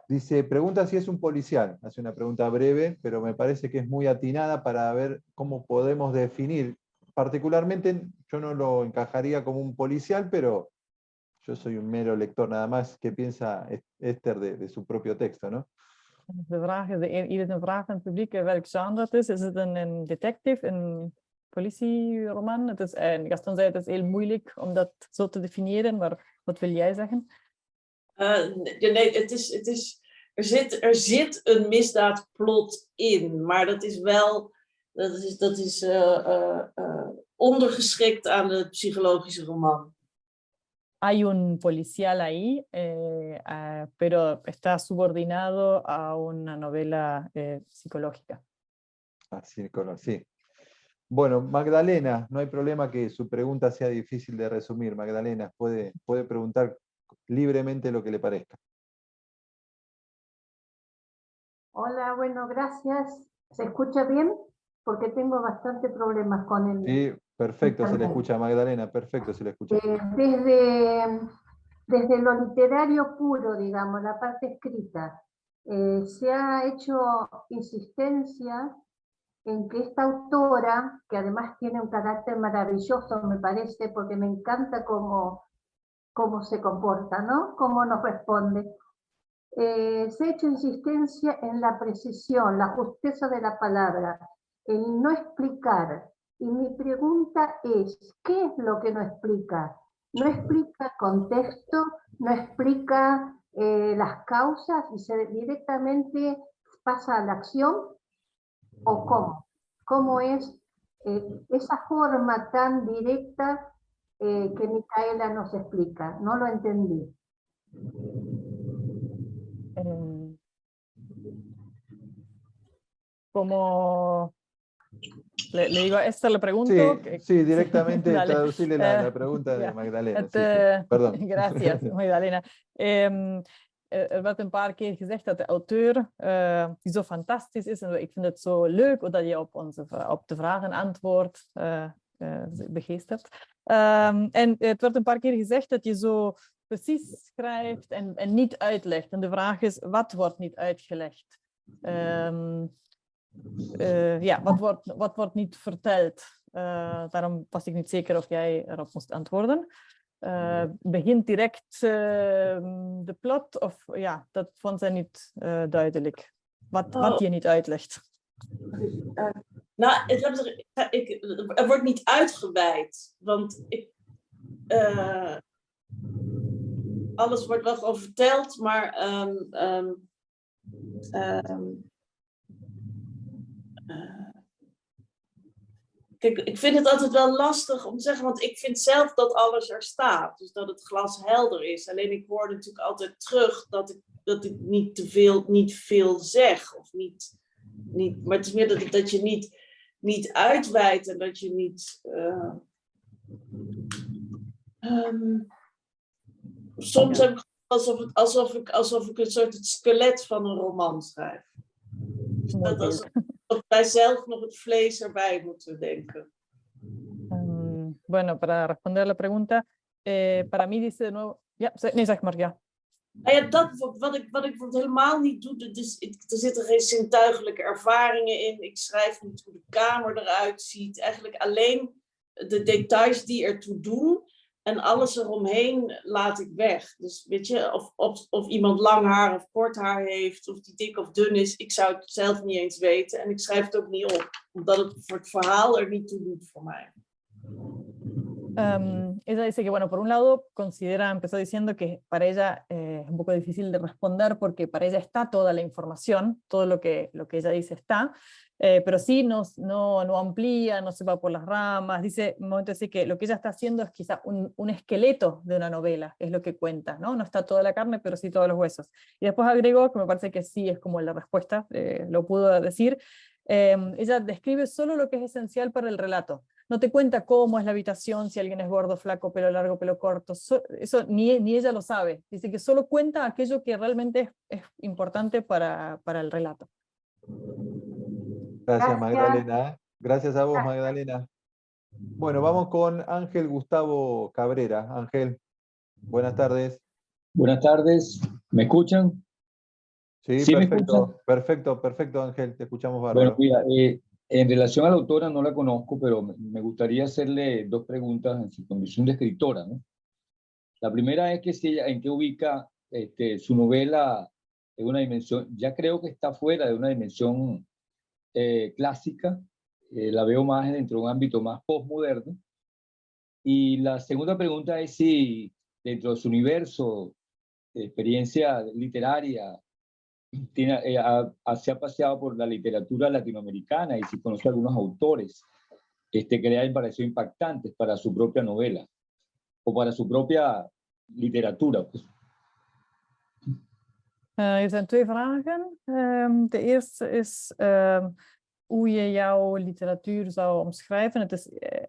Dice, pregunta si es un policial. Hace una pregunta breve, pero me parece que es muy atinada para ver cómo podemos definir. Particularmente, yo no lo encajaría como un policial, pero yo soy un mero lector nada más. ¿Qué piensa Esther de su propio texto, no? De vraag is, ieder een vraag aan het publiek, welk genre het is. Is het een detective, een politieroman? Het is, Gaston zei, het is heel moeilijk om dat zo te definiëren, maar wat wil jij zeggen? Nee, er zit een misdaadplot in, maar dat is wel ondergeschikt aan de psychologische roman. Hay un policial ahí, pero está subordinado a una novela psicológica. Sí. Bueno, Magdalena, no hay problema que su pregunta sea difícil de resumir. Magdalena, puede preguntar libremente lo que le parezca. Hola, bueno, gracias. ¿Se escucha bien? Porque tengo bastante problemas con el... Sí, perfecto, se le escucha, Magdalena, perfecto, se le escucha. Desde lo literario puro, digamos, la parte escrita, se ha hecho insistencia en que esta autora, que además tiene un carácter maravilloso, me parece, porque me encanta cómo se comporta, ¿no? Cómo nos responde. Se ha hecho insistencia en la precisión, la justeza de la palabra, el no explicar. Y mi pregunta es, ¿qué es lo que no explica? ¿No explica contexto? ¿No explica las causas y se directamente pasa a la acción? ¿O cómo? ¿Cómo es esa forma tan directa que Micaela nos explica? No lo entendí. Como le digo a Esther, le pregunto. Sí, directamente traducirle la pregunta de Magdalena. Perdón. Gracias, Magdalena. Er werd een paar keer gezegd dat de auteur, die zo fantastisch is, en ik vind het zo leuk dat je op de vragen antwoordt, begeesterd. En het werd een paar keer gezegd dat je zo precies schrijft en niet uitlegt. En de vraag is, wat wordt niet uitgelegd? Wat wordt niet verteld? Daarom was ik niet zeker of jij erop moest antwoorden. Begint direct de plot of ja, dat vond zij niet duidelijk. Wat je niet uitlegt. Er wordt niet uitgeweid, want alles wordt wel gewoon verteld, maar kijk, ik vind het altijd wel lastig om te zeggen, want ik vind zelf dat alles er staat, dus dat het glas helder is. Alleen ik hoor natuurlijk altijd terug dat ik niet veel zeg of niet, maar het is meer dat je niet uitweidt en dat je niet. Soms heb ik alsof ik een soort het skelet van een roman schrijf. Dat alsof wij zelf nog het vlees erbij moeten denken. Bueno, para responder la pregunta, para mí dice de nuevo. Ja, nee, zeg maar, ja. Nou ja, wat ik helemaal niet doe, dus er zitten geen zintuigelijke ervaringen in. Ik schrijf niet hoe de kamer eruit ziet. Eigenlijk alleen de details die ertoe doen. En alles eromheen laat ik weg. Dus weet je, of iemand lang haar of kort haar heeft, of die dik of dun is, ik zou het zelf niet eens weten. En ik schrijf het ook niet op, omdat het voor het verhaal er niet toe doet voor mij. Ella dice que, bueno, por un lado, empezó diciendo que para ella es un poco difícil de responder porque para ella está toda la información, todo lo que ella dice está, pero sí no amplía, no se va por las ramas. Dice, un momento así que lo que ella está haciendo es quizá un esqueleto de una novela, es lo que cuenta, ¿no? No está toda la carne, pero sí todos los huesos. Y después agregó, que me parece que sí es como la respuesta, lo pudo decir, ella describe solo lo que es esencial para el relato. No te cuenta cómo es la habitación, si alguien es gordo, flaco, pelo largo, pelo corto. Eso ni ella lo sabe. Dice que solo cuenta aquello que realmente es importante para el relato. Gracias, Magdalena. Gracias a vos, Magdalena. Bueno, vamos con Ángel Gustavo Cabrera. Ángel, buenas tardes. Buenas tardes. ¿Me escuchan? Sí, perfecto, Ángel. Te escuchamos bárbaro. Bueno, mira, en relación a la autora no la conozco, pero me gustaría hacerle dos preguntas en su condición de escritora, ¿no? La primera es que si ella, en qué ubica su novela en una dimensión, ya creo que está fuera de una dimensión clásica, la veo más dentro de un ámbito más postmoderno. Y la segunda pregunta es si dentro de su universo de experiencia literaria se ha paseado por la literatura latinoamericana y si conoce algunos autores que le hayan parecido impactantes para su propia novela o para su propia literatura. Pues. Er zijn twee vragen. De eerste is hoe je jouw literatuur zou omschrijven.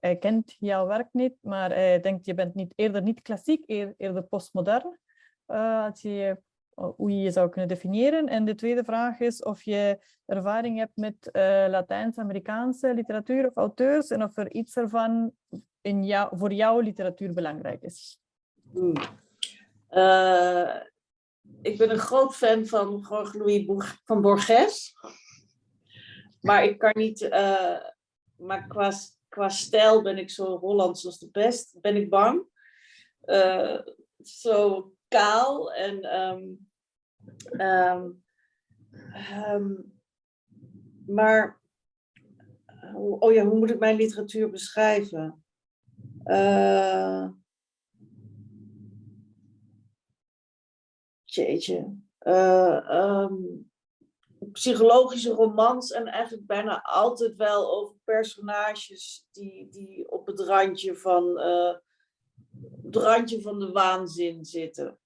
Hij kent jouw werk niet, maar hij denkt je bent eerder niet klassiek, eerder postmodern. Hoe je zou kunnen definiëren. En de tweede vraag is of je ervaring hebt met Latijns-Amerikaanse literatuur of auteurs en of er iets ervan voor jouw literatuur belangrijk is. Ik ben een groot fan van Jorge Luis van Borges. Maar ik kan niet... maar qua stijl ben ik zo Hollands als de pest. Ben ik bang. Zo kaal en... maar... oh ja, hoe moet ik mijn literatuur beschrijven? Jeetje. Psychologische romans en eigenlijk bijna altijd wel over personages die op het randje van de waanzin zitten.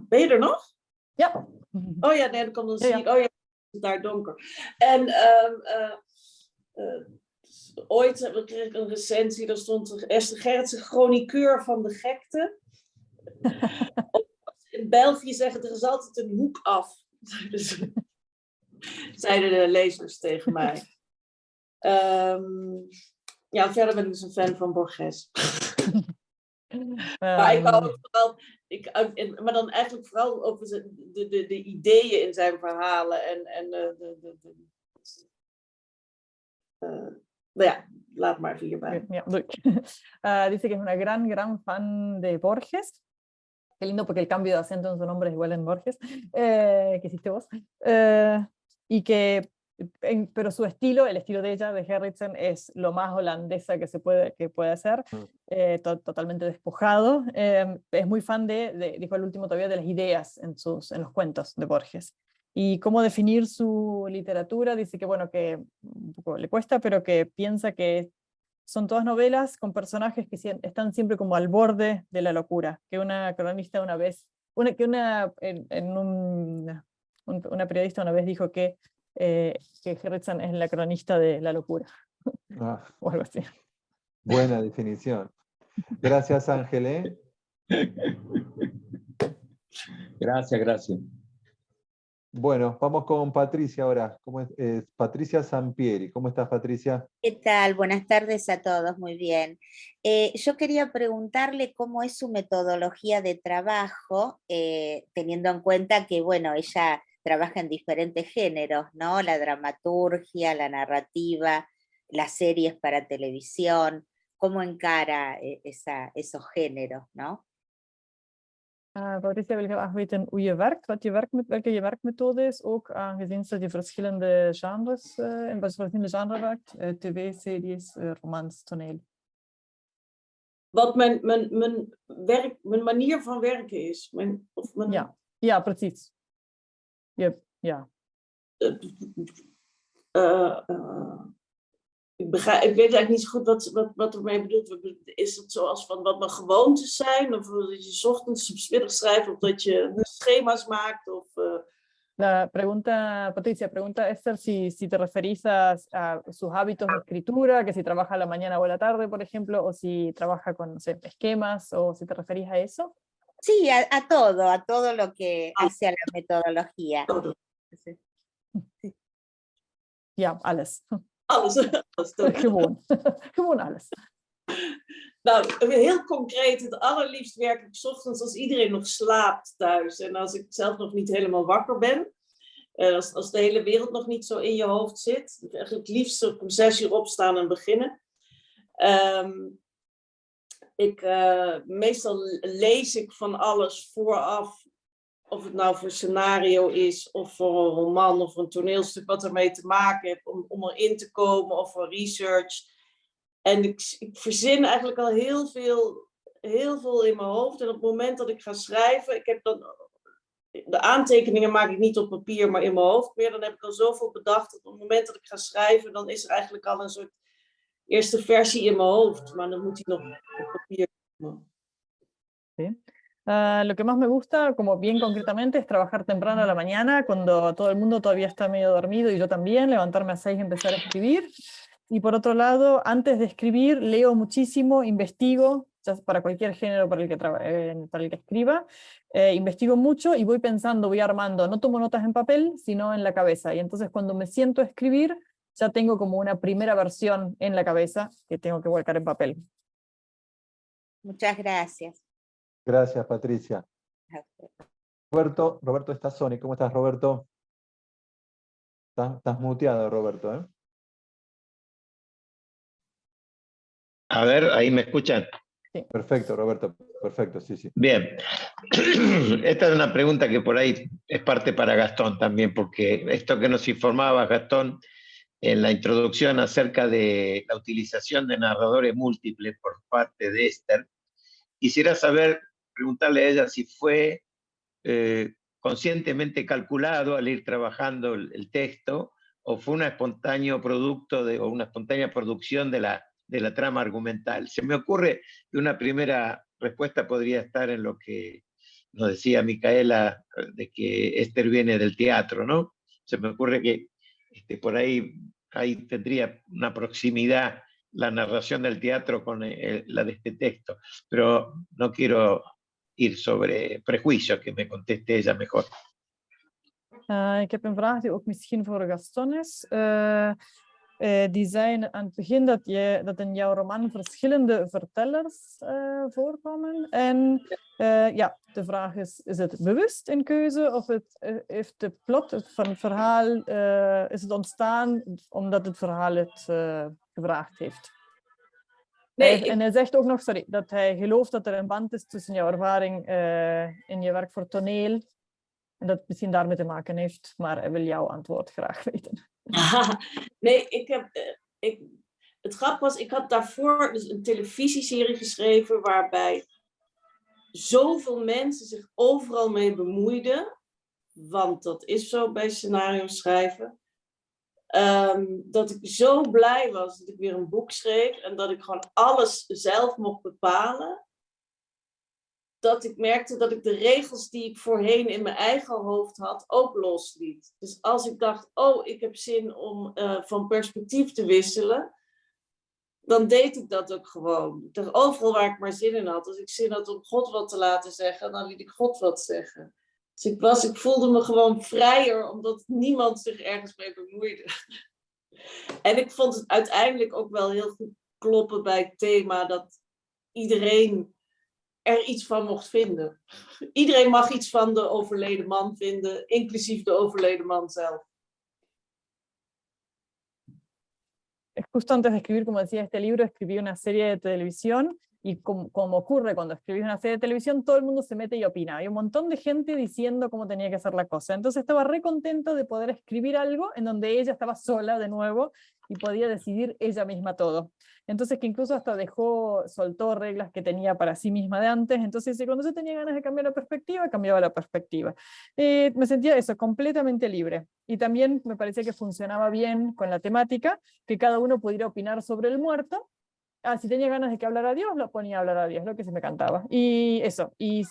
Ben je er nog? Ja. Oh ja, nee, dan zie ik. Oh ja, het is daar donker. En ooit kreeg ik een recensie, daar stond Esther Gerritsen, chroniqueur van de gekte. In België zeggen er is altijd een hoek af. Zeiden de lezers tegen mij. Ja, verder ben ik dus een fan van Borges. Maar ik wou ook vooral, maar dan eigenlijk vooral over de ideeën in zijn verhalen. Nou ja, laat maar even hierbij. Ja, dice que es una gran fan de Borges. Qué lindo porque el cambio de acento en su nombre es igual en Borges, que hiciste vos. Y que, pero su estilo, el estilo de ella, de Gerritsen, es lo más holandesa que puede hacer, totalmente despojado. Es muy fan dijo el último todavía, de las ideas en los cuentos de Borges. Y cómo definir su literatura, dice que bueno, que un poco le cuesta, pero que piensa que son todas novelas con personajes que están siempre como al borde de la locura, que una cronista una vez, una periodista una vez dijo que Gerritsen es la cronista de la locura, o algo así. Buena definición. Gracias, Ángel. Gracias. Bueno, vamos con Patricia ahora. ¿Cómo es? Patricia Sampieri. ¿Cómo estás, Patricia? ¿Qué tal? Buenas tardes a todos, muy bien. Yo quería preguntarle cómo es su metodología de trabajo, teniendo en cuenta que, bueno, ella trabaja en diferentes géneros, ¿no? La dramaturgia, la narrativa, las series para televisión. ¿Cómo encara esos géneros, no? Patricia wil graag weten hoe je werkt, welke je werkmethode is, ook aangezien ze die verschillende genres, in verschillende genres werkt, tv-series, romans, toneel. Wat mijn manier van werken is. Ja, precies. Ja. Ik weet eigenlijk niet zo goed wat ermee bedoeld. Is het zoals van wat mijn gewoontes zijn? Of dat je 's ochtends of 's middags schrijft? Of dat je schema's maakt? Of, Patricia, pregunta Esther si te referís a sus hábitos de escritura, que si trabaja a la mañana o a la tarde, por ejemplo, o si trabaja con, no sé, esquemas, o si te referís a eso. Sí, a todo lo que hace a la metodología. Sí. Ja, alles. Alles. Gewoon alles. Nou, heel concreet, het allerliefst werk ik 's ochtends als iedereen nog slaapt thuis. En als ik zelf nog niet helemaal wakker ben. Als de hele wereld nog niet zo in je hoofd zit. Eigenlijk het liefst om 6 uur opstaan en beginnen. Meestal lees ik van alles vooraf. Of het nou voor scenario is, of voor een roman, of een toneelstuk wat ermee te maken heeft, om erin te komen, of voor research. En ik verzin eigenlijk al heel veel in mijn hoofd. En op het moment dat ik ga schrijven, ik heb dan, de aantekeningen maak ik niet op papier, maar in mijn hoofd meer. Dan heb ik al zoveel bedacht, dat op het moment dat ik ga schrijven, dan is er eigenlijk al een soort eerste versie in mijn hoofd. Maar dan moet die nog op papier komen. Sí. Lo que más me gusta, como bien concretamente, es trabajar temprano a la mañana, cuando todo el mundo todavía está medio dormido y yo también, levantarme a 6 y empezar a escribir. Y por otro lado, antes de escribir, leo muchísimo, investigo, ya para cualquier género para el que escriba, investigo mucho y voy pensando, voy armando, no tomo notas en papel, sino en la cabeza. Y entonces cuando me siento a escribir, ya tengo como una primera versión en la cabeza que tengo que volcar en papel. Muchas gracias. Gracias, Patricia. Roberto Stazzoni, ¿cómo estás, Roberto? Estás muteado, Roberto, ¿eh? A ver, ¿ahí me escuchan? Sí. Perfecto, Roberto, perfecto, sí. Bien. Esta es una pregunta que por ahí es parte para Gastón también, porque esto que nos informaba Gastón en la introducción acerca de la utilización de narradores múltiples por parte de Esther, quisiera preguntarle a ella si fue conscientemente calculado al ir trabajando el texto, o fue un espontáneo producto o una espontánea producción de la trama argumental. Se me ocurre que una primera respuesta podría estar en lo que nos decía Micaela, de que Esther viene del teatro, ¿no? Se me ocurre que por ahí tendría una proximidad la narración del teatro con la de este texto, pero no quiero ir sobre prejuicios, que me conteste ella mejor. Ik heb een vraag die ook misschien voor Gaston is. die zijn aan het begin dat in jouw roman verschillende vertellers voorkomen. En ja, de vraag is het bewust een keuze of heeft de plot van het verhaal is het ontstaan omdat het verhaal het gevraagd heeft? En hij zegt ook nog, dat hij gelooft dat er een band is tussen jouw ervaring in je werk voor toneel en dat het misschien daarmee te maken heeft, maar hij wil jouw antwoord graag weten. Nee, het grap was, ik had daarvoor dus een televisieserie geschreven waarbij zoveel mensen zich overal mee bemoeiden, want dat is zo bij scenario schrijven, dat ik zo blij was dat ik weer een boek schreef en dat ik gewoon alles zelf mocht bepalen, dat ik merkte dat ik de regels die ik voorheen in mijn eigen hoofd had ook losliet. Dus als ik dacht, oh, ik heb zin om van perspectief te wisselen, dan deed ik dat ook gewoon. Ik dacht, overal waar ik maar zin in had. Als ik zin had om God wat te laten zeggen, dan liet ik God wat zeggen. Dus ik voelde me gewoon vrijer, omdat niemand zich ergens mee bemoeide. En ik vond het uiteindelijk ook wel heel goed kloppen bij het thema dat iedereen er iets van mocht vinden. Iedereen mag iets van de overleden man vinden, inclusief de overleden man zelf. Justo antes de escribir, como decía, este libro, escribí una serie de televisión y como ocurre cuando escribís una serie de televisión, todo el mundo se mete y opina. Hay un montón de gente diciendo cómo tenía que ser la cosa. Entonces estaba re contenta de poder escribir algo en donde ella estaba sola de nuevo y podía decidir ella misma todo. Entonces que incluso hasta soltó reglas que tenía para sí misma de antes. Entonces cuando yo tenía ganas de cambiar la perspectiva, cambiaba la perspectiva. Me sentía eso, completamente libre. Y también me parecía que funcionaba bien con la temática, que cada uno pudiera opinar sobre el muerto. Si tenía ganas de que hablara a Dios, lo ponía a hablar a Dios, lo que se me cantaba. Y eso, y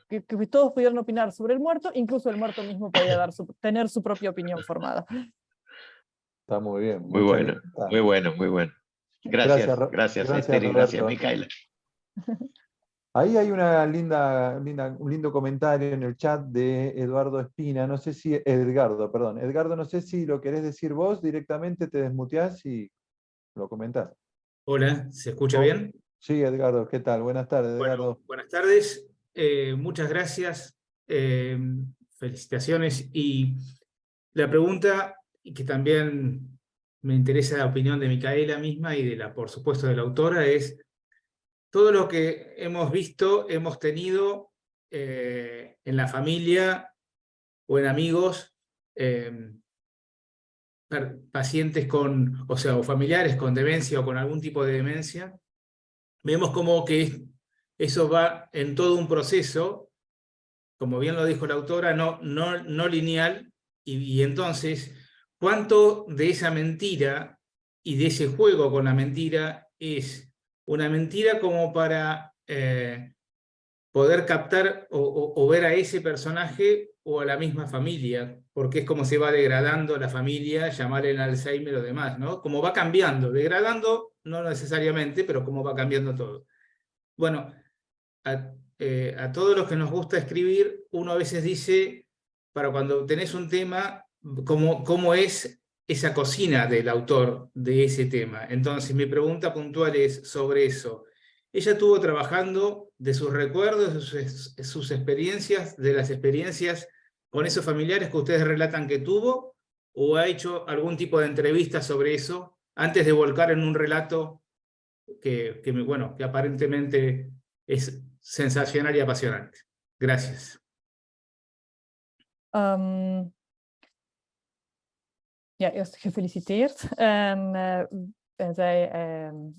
que todos pudieran opinar sobre el muerto, incluso el muerto mismo podía tener su propia opinión formada. Está muy bien. Muy bueno, muy bueno, muy bueno. Gracias Esther, y gracias Micaela. Ahí hay un lindo comentario en el chat de Eduardo Espina, no sé si, Edgardo, no sé si lo querés decir vos directamente, te desmuteás y lo comentás. Hola, ¿se escucha bien? Sí, Edgardo, ¿qué tal? Buenas tardes, Edgardo. Bueno, buenas tardes, muchas gracias, felicitaciones. Y la pregunta, y que también me interesa la opinión de Micaela misma y por supuesto de la autora, es todo lo que hemos visto, hemos tenido en la familia o en amigos, pacientes o familiares con demencia o con algún tipo de demencia, vemos como que eso va en todo un proceso, como bien lo dijo la autora, no lineal, y entonces, ¿cuánto de esa mentira y de ese juego con la mentira es una mentira como para poder captar o ver a ese personaje o a la misma familia? Porque es como se va degradando la familia, llamarle el Alzheimer o demás, ¿no? Como va cambiando, degradando no necesariamente, pero como va cambiando todo. Bueno, a todos los que nos gusta escribir, uno a veces dice, para cuando tenés un tema, ¿cómo es esa cocina del autor de ese tema? Entonces mi pregunta puntual es sobre eso. Ella estuvo trabajando de sus recuerdos, de sus experiencias, de las experiencias con esos familiares que ustedes relatan que tuvo, o ha hecho algún tipo de entrevista sobre eso antes de volcar en un relato que aparentemente es sensacional y apasionante. Gracias. Ja, eerst gefeliciteerd. Zij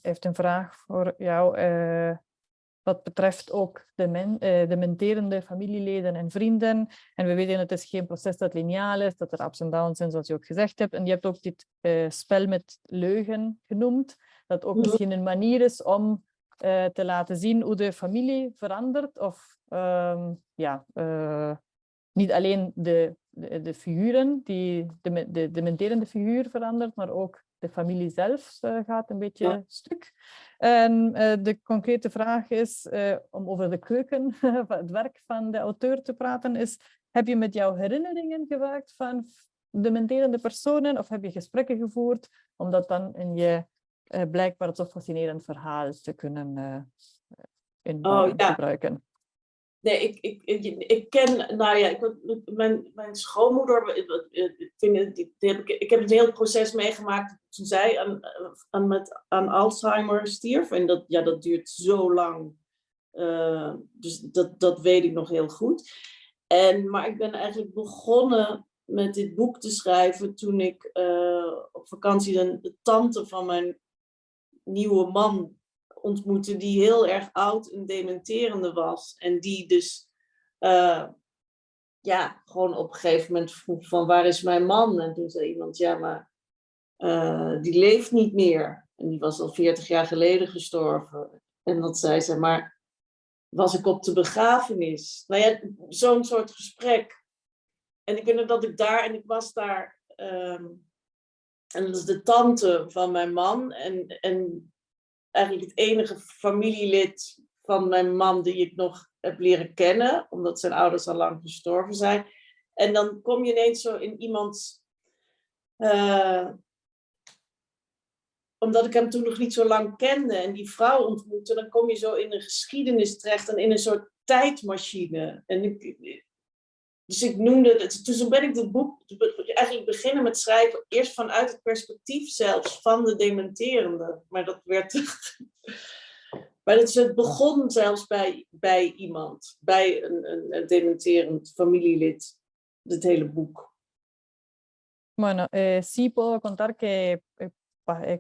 heeft een vraag voor jou wat betreft ook de menterende familieleden en vrienden. En we weten, het is geen proces dat lineaal is, dat er ups en downs zijn, zoals je ook gezegd hebt. En je hebt ook dit spel met leugen genoemd, dat ook misschien een manier is om te laten zien hoe de familie verandert. Of niet alleen de figuren, de menterende figuur verandert, maar ook de familie zelf gaat een beetje stuk. En de concrete vraag is, om over de keuken, het werk van de auteur te praten, is, heb je met jouw herinneringen gewerkt van de menterende personen, of heb je gesprekken gevoerd om dat dan in je blijkbaar zo fascinerend verhaal te kunnen gebruiken. Nee, ik ken, nou ja, mijn schoonmoeder, ik heb het hele proces meegemaakt toen zij aan Alzheimer stierf. En dat duurt zo lang. Dus dat weet ik nog heel goed. Maar ik ben eigenlijk begonnen met dit boek te schrijven toen ik op vakantie de tante van mijn nieuwe man ontmoette, die heel erg oud en dementerende was. En die dus gewoon op een gegeven moment vroeg van, waar is mijn man? En toen zei iemand, ja, maar die leeft niet meer. En die was al 40 jaar geleden gestorven. En dat zei ze, maar was ik op de begrafenis? Nou ja, zo'n soort gesprek. En ik weet nog dat ik was daar. En dat is de tante van mijn man. En eigenlijk het enige familielid van mijn man die ik nog heb leren kennen. Omdat zijn ouders al lang gestorven zijn. En dan kom je ineens zo in iemands... omdat ik hem toen nog niet zo lang kende en die vrouw ontmoette, dan kom je zo in een geschiedenis terecht en in een soort tijdmachine. Dus ik noemde het, toen ben ik het boek eigenlijk beginnen met schrijven, eerst vanuit het perspectief zelfs van de dementerende. Maar dat werd... Maar het begon zelfs bij iemand, bij een dementerend familielid, het hele boek. Bueno, sí puedo contar que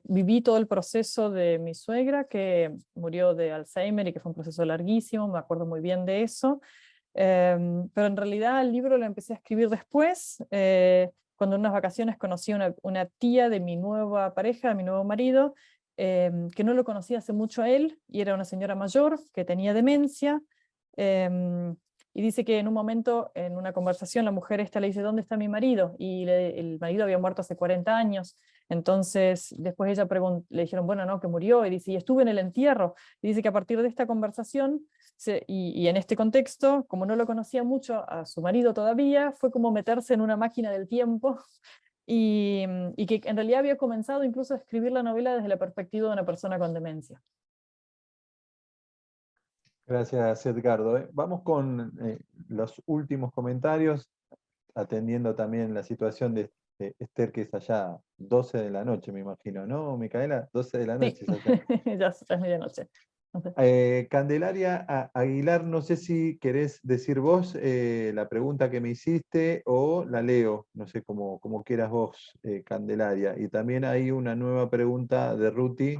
viví todo el proceso de mi suegra, que murió de Alzheimer y que fue un proceso larguísimo, me acuerdo muy bien de eso. Pero en realidad el libro lo empecé a escribir después, cuando en unas vacaciones conocí a una tía de mi nueva pareja, de mi nuevo marido, que no lo conocía hace mucho a él, y era una señora mayor que tenía demencia, y dice que en un momento, en una conversación, la mujer esta le dice, ¿dónde está mi marido? Y el marido había muerto hace 40 años, entonces después ella le dijeron, bueno, no, que murió, y dice, y estuve en el entierro, y dice que a partir de esta conversación, y en este contexto, como no lo conocía mucho a su marido todavía, fue como meterse en una máquina del tiempo, y que en realidad había comenzado incluso a escribir la novela desde la perspectiva de una persona con demencia. Gracias, Edgardo. Vamos con los últimos comentarios, atendiendo también la situación de Esther, que es allá 12 de la noche, me imagino, ¿no, Micaela? 12 de la noche Sí. es allá. Ya es medianoche. Candelaria Aguilar, no sé si querés decir vos la pregunta que me hiciste o la leo, no sé, como quieras vos, Candelaria. Y también hay una nueva pregunta de Ruti,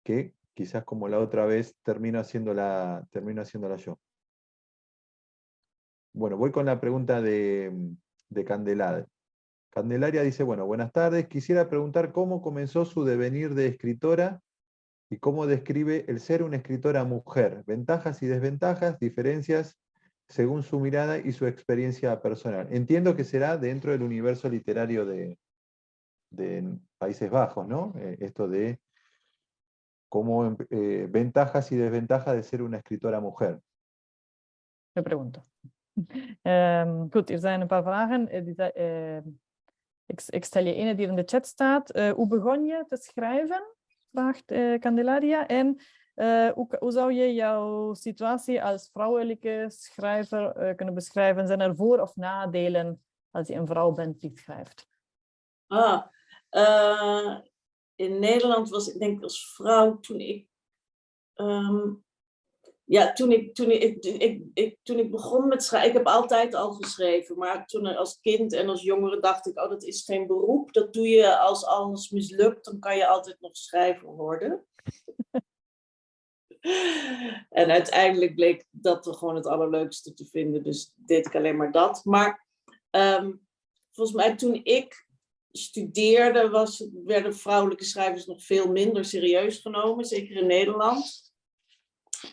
que quizás como la otra vez termino haciéndola yo. Bueno, voy con la pregunta de Candelaria. Candelaria dice, bueno, buenas tardes, quisiera preguntar cómo comenzó su devenir de escritora y cómo describe el ser una escritora mujer, ventajas y desventajas, diferencias según su mirada y su experiencia personal. Entiendo que será dentro del universo literario de Países Bajos, ¿no? Esto de cómo ventajas y desventajas de ser una escritora mujer. Me pregunto. Goed, zijn een paar vragen. Ik stel je ene die in de chat staat. Hoe begon je te schrijven? Vraagt Candelaria. En hoe zou je jouw situatie als vrouwelijke schrijver kunnen beschrijven? Zijn er voor- of nadelen als je een vrouw bent die schrijft? In Nederland was ik denk als vrouw toen ik begon met schrijven, ik heb altijd al geschreven, maar toen als kind en als jongere dacht ik, dat is geen beroep, dat doe je als alles mislukt, dan kan je altijd nog schrijver worden. En uiteindelijk bleek dat toch gewoon het allerleukste te vinden, dus deed ik alleen maar dat. Maar volgens mij toen ik studeerde werden vrouwelijke schrijvers nog veel minder serieus genomen, zeker in Nederland.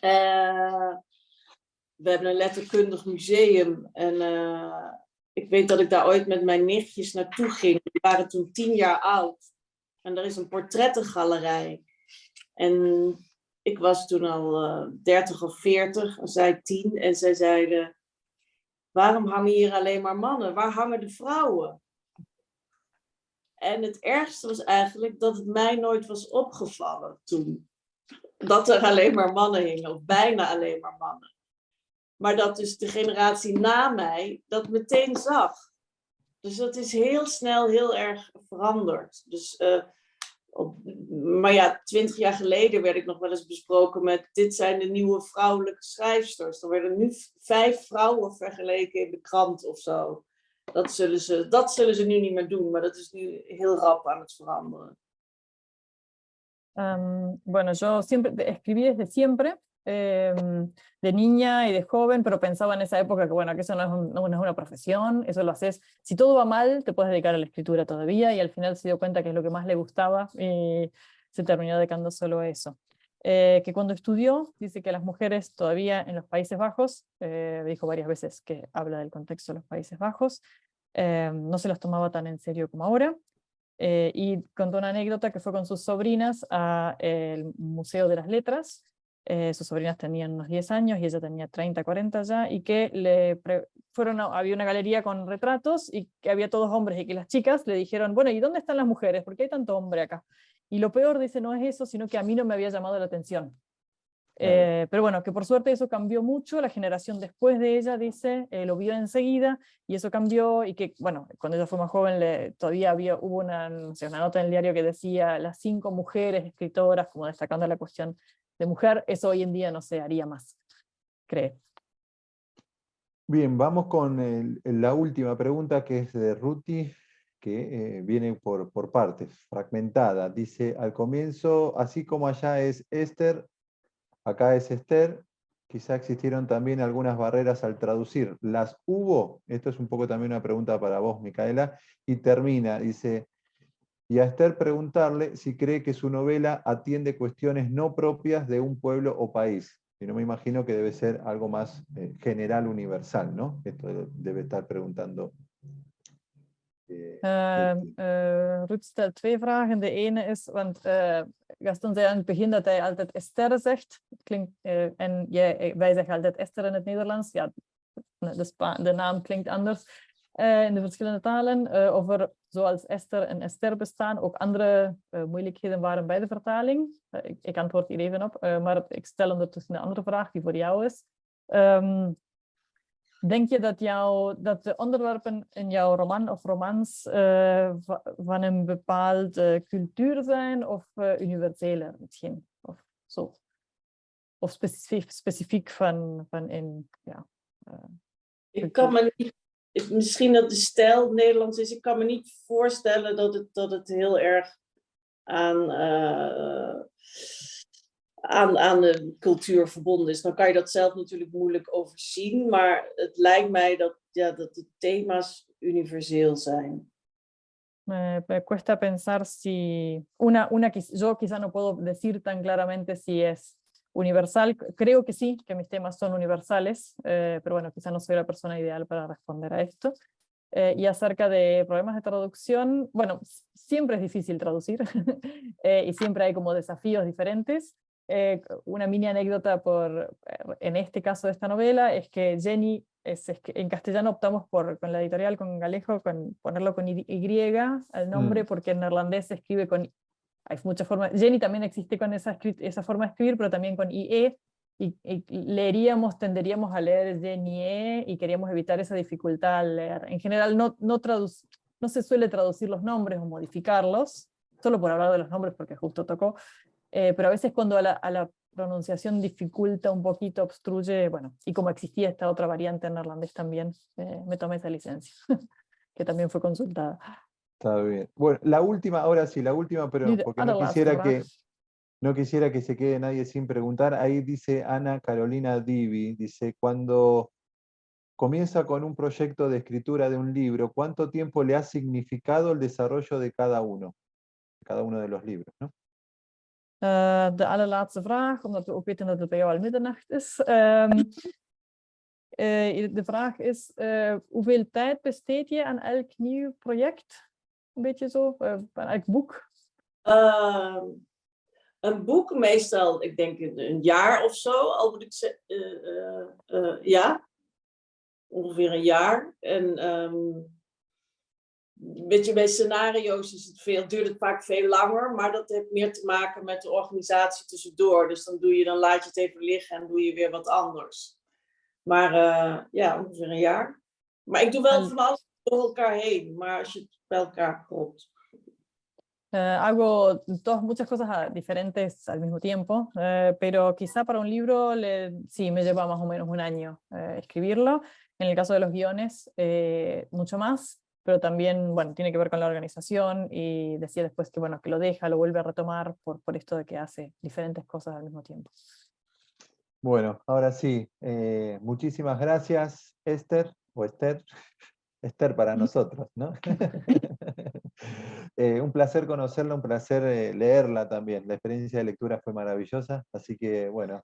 We hebben een letterkundig museum en ik weet dat ik daar ooit met mijn nichtjes naartoe ging. Die waren toen 10 jaar oud en er is een portrettengalerij. En ik was toen al 30 of 40 en zij 10 en zij zeiden, waarom hangen hier alleen maar mannen? Waar hangen de vrouwen? En het ergste was eigenlijk dat het mij nooit was opgevallen toen. Dat er alleen maar mannen hingen, of bijna alleen maar mannen. Maar dat dus de generatie na mij dat meteen zag. Dus dat is heel snel heel erg veranderd. Dus, maar ja, 20 jaar geleden werd ik nog wel eens besproken met dit zijn de nieuwe vrouwelijke schrijfsters. Er werden nu 5 vrouwen vergeleken in de krant of zo. Dat zullen ze nu niet meer doen, maar dat is nu heel rap aan het veranderen. Bueno, yo siempre escribí desde siempre, de niña y de joven, pero pensaba en esa época que, bueno, que eso no es una profesión, eso lo haces, si todo va mal, te puedes dedicar a la escritura todavía, y al final se dio cuenta que es lo que más le gustaba y se terminó dedicando solo a eso. Que cuando estudió, dice que las mujeres todavía en los Países Bajos, dijo varias veces que habla del contexto de los Países Bajos, no se las tomaba tan en serio como ahora. Y contó una anécdota que fue con sus sobrinas al Museo de las Letras. Sus sobrinas tenían unos 10 años y ella tenía 30, 40 ya, y que había una galería con retratos y que había todos hombres y que las chicas le dijeron, bueno, ¿y dónde están las mujeres? ¿Por qué hay tanto hombre acá? Y lo peor, dice, no es eso, sino que a mí no me había llamado la atención. Pero bueno, que por suerte eso cambió mucho, la generación después de ella, dice, lo vio enseguida, y eso cambió, y que, bueno, cuando ella fue más joven, todavía hubo una nota en el diario que decía las 5 mujeres escritoras, como destacando la cuestión de mujer. Eso hoy en día no se haría más, creo. Bien, vamos con la última pregunta, que es de Ruti, que viene por partes, fragmentada. Dice, al comienzo, así como allá es Esther, acá es Esther, quizá existieron también algunas barreras al traducir. ¿Las hubo? Esto es un poco también una pregunta para vos, Micaela. Y termina, dice, y a Esther preguntarle si cree que su novela atiende cuestiones no propias de un pueblo o país. Y no me imagino que debe ser algo más general, universal, ¿no? Esto debe estar preguntando. Ruud stelt 2 vragen. De ene is, want Gaston zei aan het begin dat hij altijd Esther zegt. Klinkt, en wij zeggen altijd Esther in het Nederlands. Ja, de naam klinkt anders in de verschillende talen. Of er zoals Esther en Esther bestaan ook andere moeilijkheden waren bij de vertaling. Ik antwoord hier even op. Maar ik stel ondertussen een andere vraag die voor jou is. Denk je dat de onderwerpen in jouw roman of romans van een bepaalde cultuur zijn of universeler misschien? Of zo? Of specifiek van in... Ja, ik kan me niet, misschien dat de stijl Nederlands is, ik kan me niet voorstellen dat het heel erg aan de cultuur verbonden is. Dan kan je dat zelf natuurlijk moeilijk overzien, maar het lijkt mij dat de thema's universeel zijn. Me cuesta pensar si yo quizá no puedo decir tan claramente si es universal. Creo que sí, que mis temas son universales, pero bueno, quizá no soy la persona ideal para responder a esto. Y acerca de problemas de traducción, bueno, siempre es difícil traducir y siempre hay como desafíos diferentes. Una mini anécdota en este caso de esta novela es que Jenny, en castellano optamos con la editorial, con Galejo, ponerlo con Y al nombre, porque en neerlandés se escribe con... Hay muchas formas. Jenny también existe con esa forma de escribir, pero también con IE, y tenderíamos a leer Jenny y queríamos evitar esa dificultad al leer. En general no se suele traducir los nombres o modificarlos, solo por hablar de los nombres porque justo tocó. Pero a veces cuando a la pronunciación dificulta un poquito, obstruye, bueno, y como existía esta otra variante en neerlandés también, me tomé esa licencia, que también fue consultada. Está bien. Bueno, la última, ahora sí, la última, pero porque no quisiera que se quede nadie sin preguntar. Ahí dice Ana Carolina Divi, dice, cuando comienza con un proyecto de escritura de un libro, ¿cuánto tiempo le ha significado el desarrollo de cada uno de los libros, ¿no? De allerlaatste vraag, omdat we ook weten dat het bij jou al middernacht is. De vraag is, hoeveel tijd besteed je aan elk nieuw project? Een beetje zo, aan elk boek? Een boek meestal, ik denk een jaar of zo, al moet ik zeggen, ja, ongeveer een jaar. En weet je, bij scenario's duurt het vaak veel langer, maar dat heeft meer te maken met de organisatie tussendoor. Dus dan laat je het even liggen en doe je weer wat anders. Maar ja, ongeveer een jaar. Maar ik doe wel van alles door elkaar heen, maar als je het bij elkaar propt. Hago muchas cosas diferentes al mismo tiempo, pero quizá para un libro sí me lleva más o menos un año escribirlo. En el caso de los guiones, mucho más, pero también, bueno, tiene que ver con la organización y decía después que, bueno, que lo deja, lo vuelve a retomar por esto de que hace diferentes cosas al mismo tiempo. Bueno, ahora sí, muchísimas gracias, Esther, o Esther. Esther para nosotros, ¿no? Un placer conocerla, un placer leerla también. La experiencia de lectura fue maravillosa, así que bueno.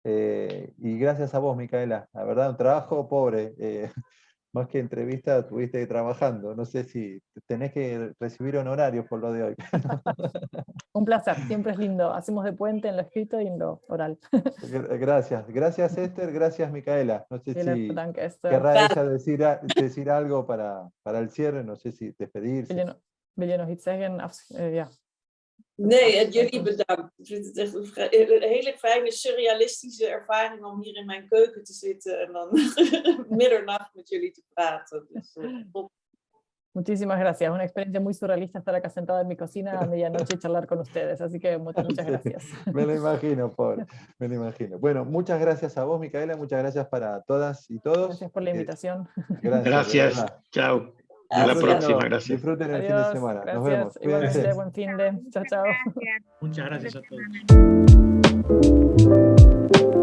Y gracias a vos, Micaela. La verdad, un trabajo pobre. Más que entrevista, estuviste trabajando. No sé si tenés que recibir honorarios por lo de hoy. Un placer, siempre es lindo. Hacemos de puente en lo escrito y en lo oral. Gracias. Gracias, Esther. Gracias, Micaela. No sé si Dank, Esther. querrá ella decir algo para el cierre. No sé si despedirse. Wil je nog iets zeggen? Ja. Nee, jullie bedankt. Ik vind het echt een hele fijne, surrealistische ervaring om hier in mijn keuken te zitten en dan middernacht met jullie te praten. Dus, Muchísimas gracias. Una experiencia muy surrealista estar acá sentada en mi cocina a medianoche y charlar con ustedes. Así que muchas gracias. Me lo imagino, pobre. Me lo imagino. Bueno, muchas gracias a vos, Micaela. Muchas gracias para todas y todos. Gracias por la invitación. Gracias. Chao. Hasta la próxima. Gracias. Disfruten el Adiós, fin de semana. Gracias. Nos vemos. Igualmente, Cuídense. buen fin de. Chao, chao. Muchas gracias a todos.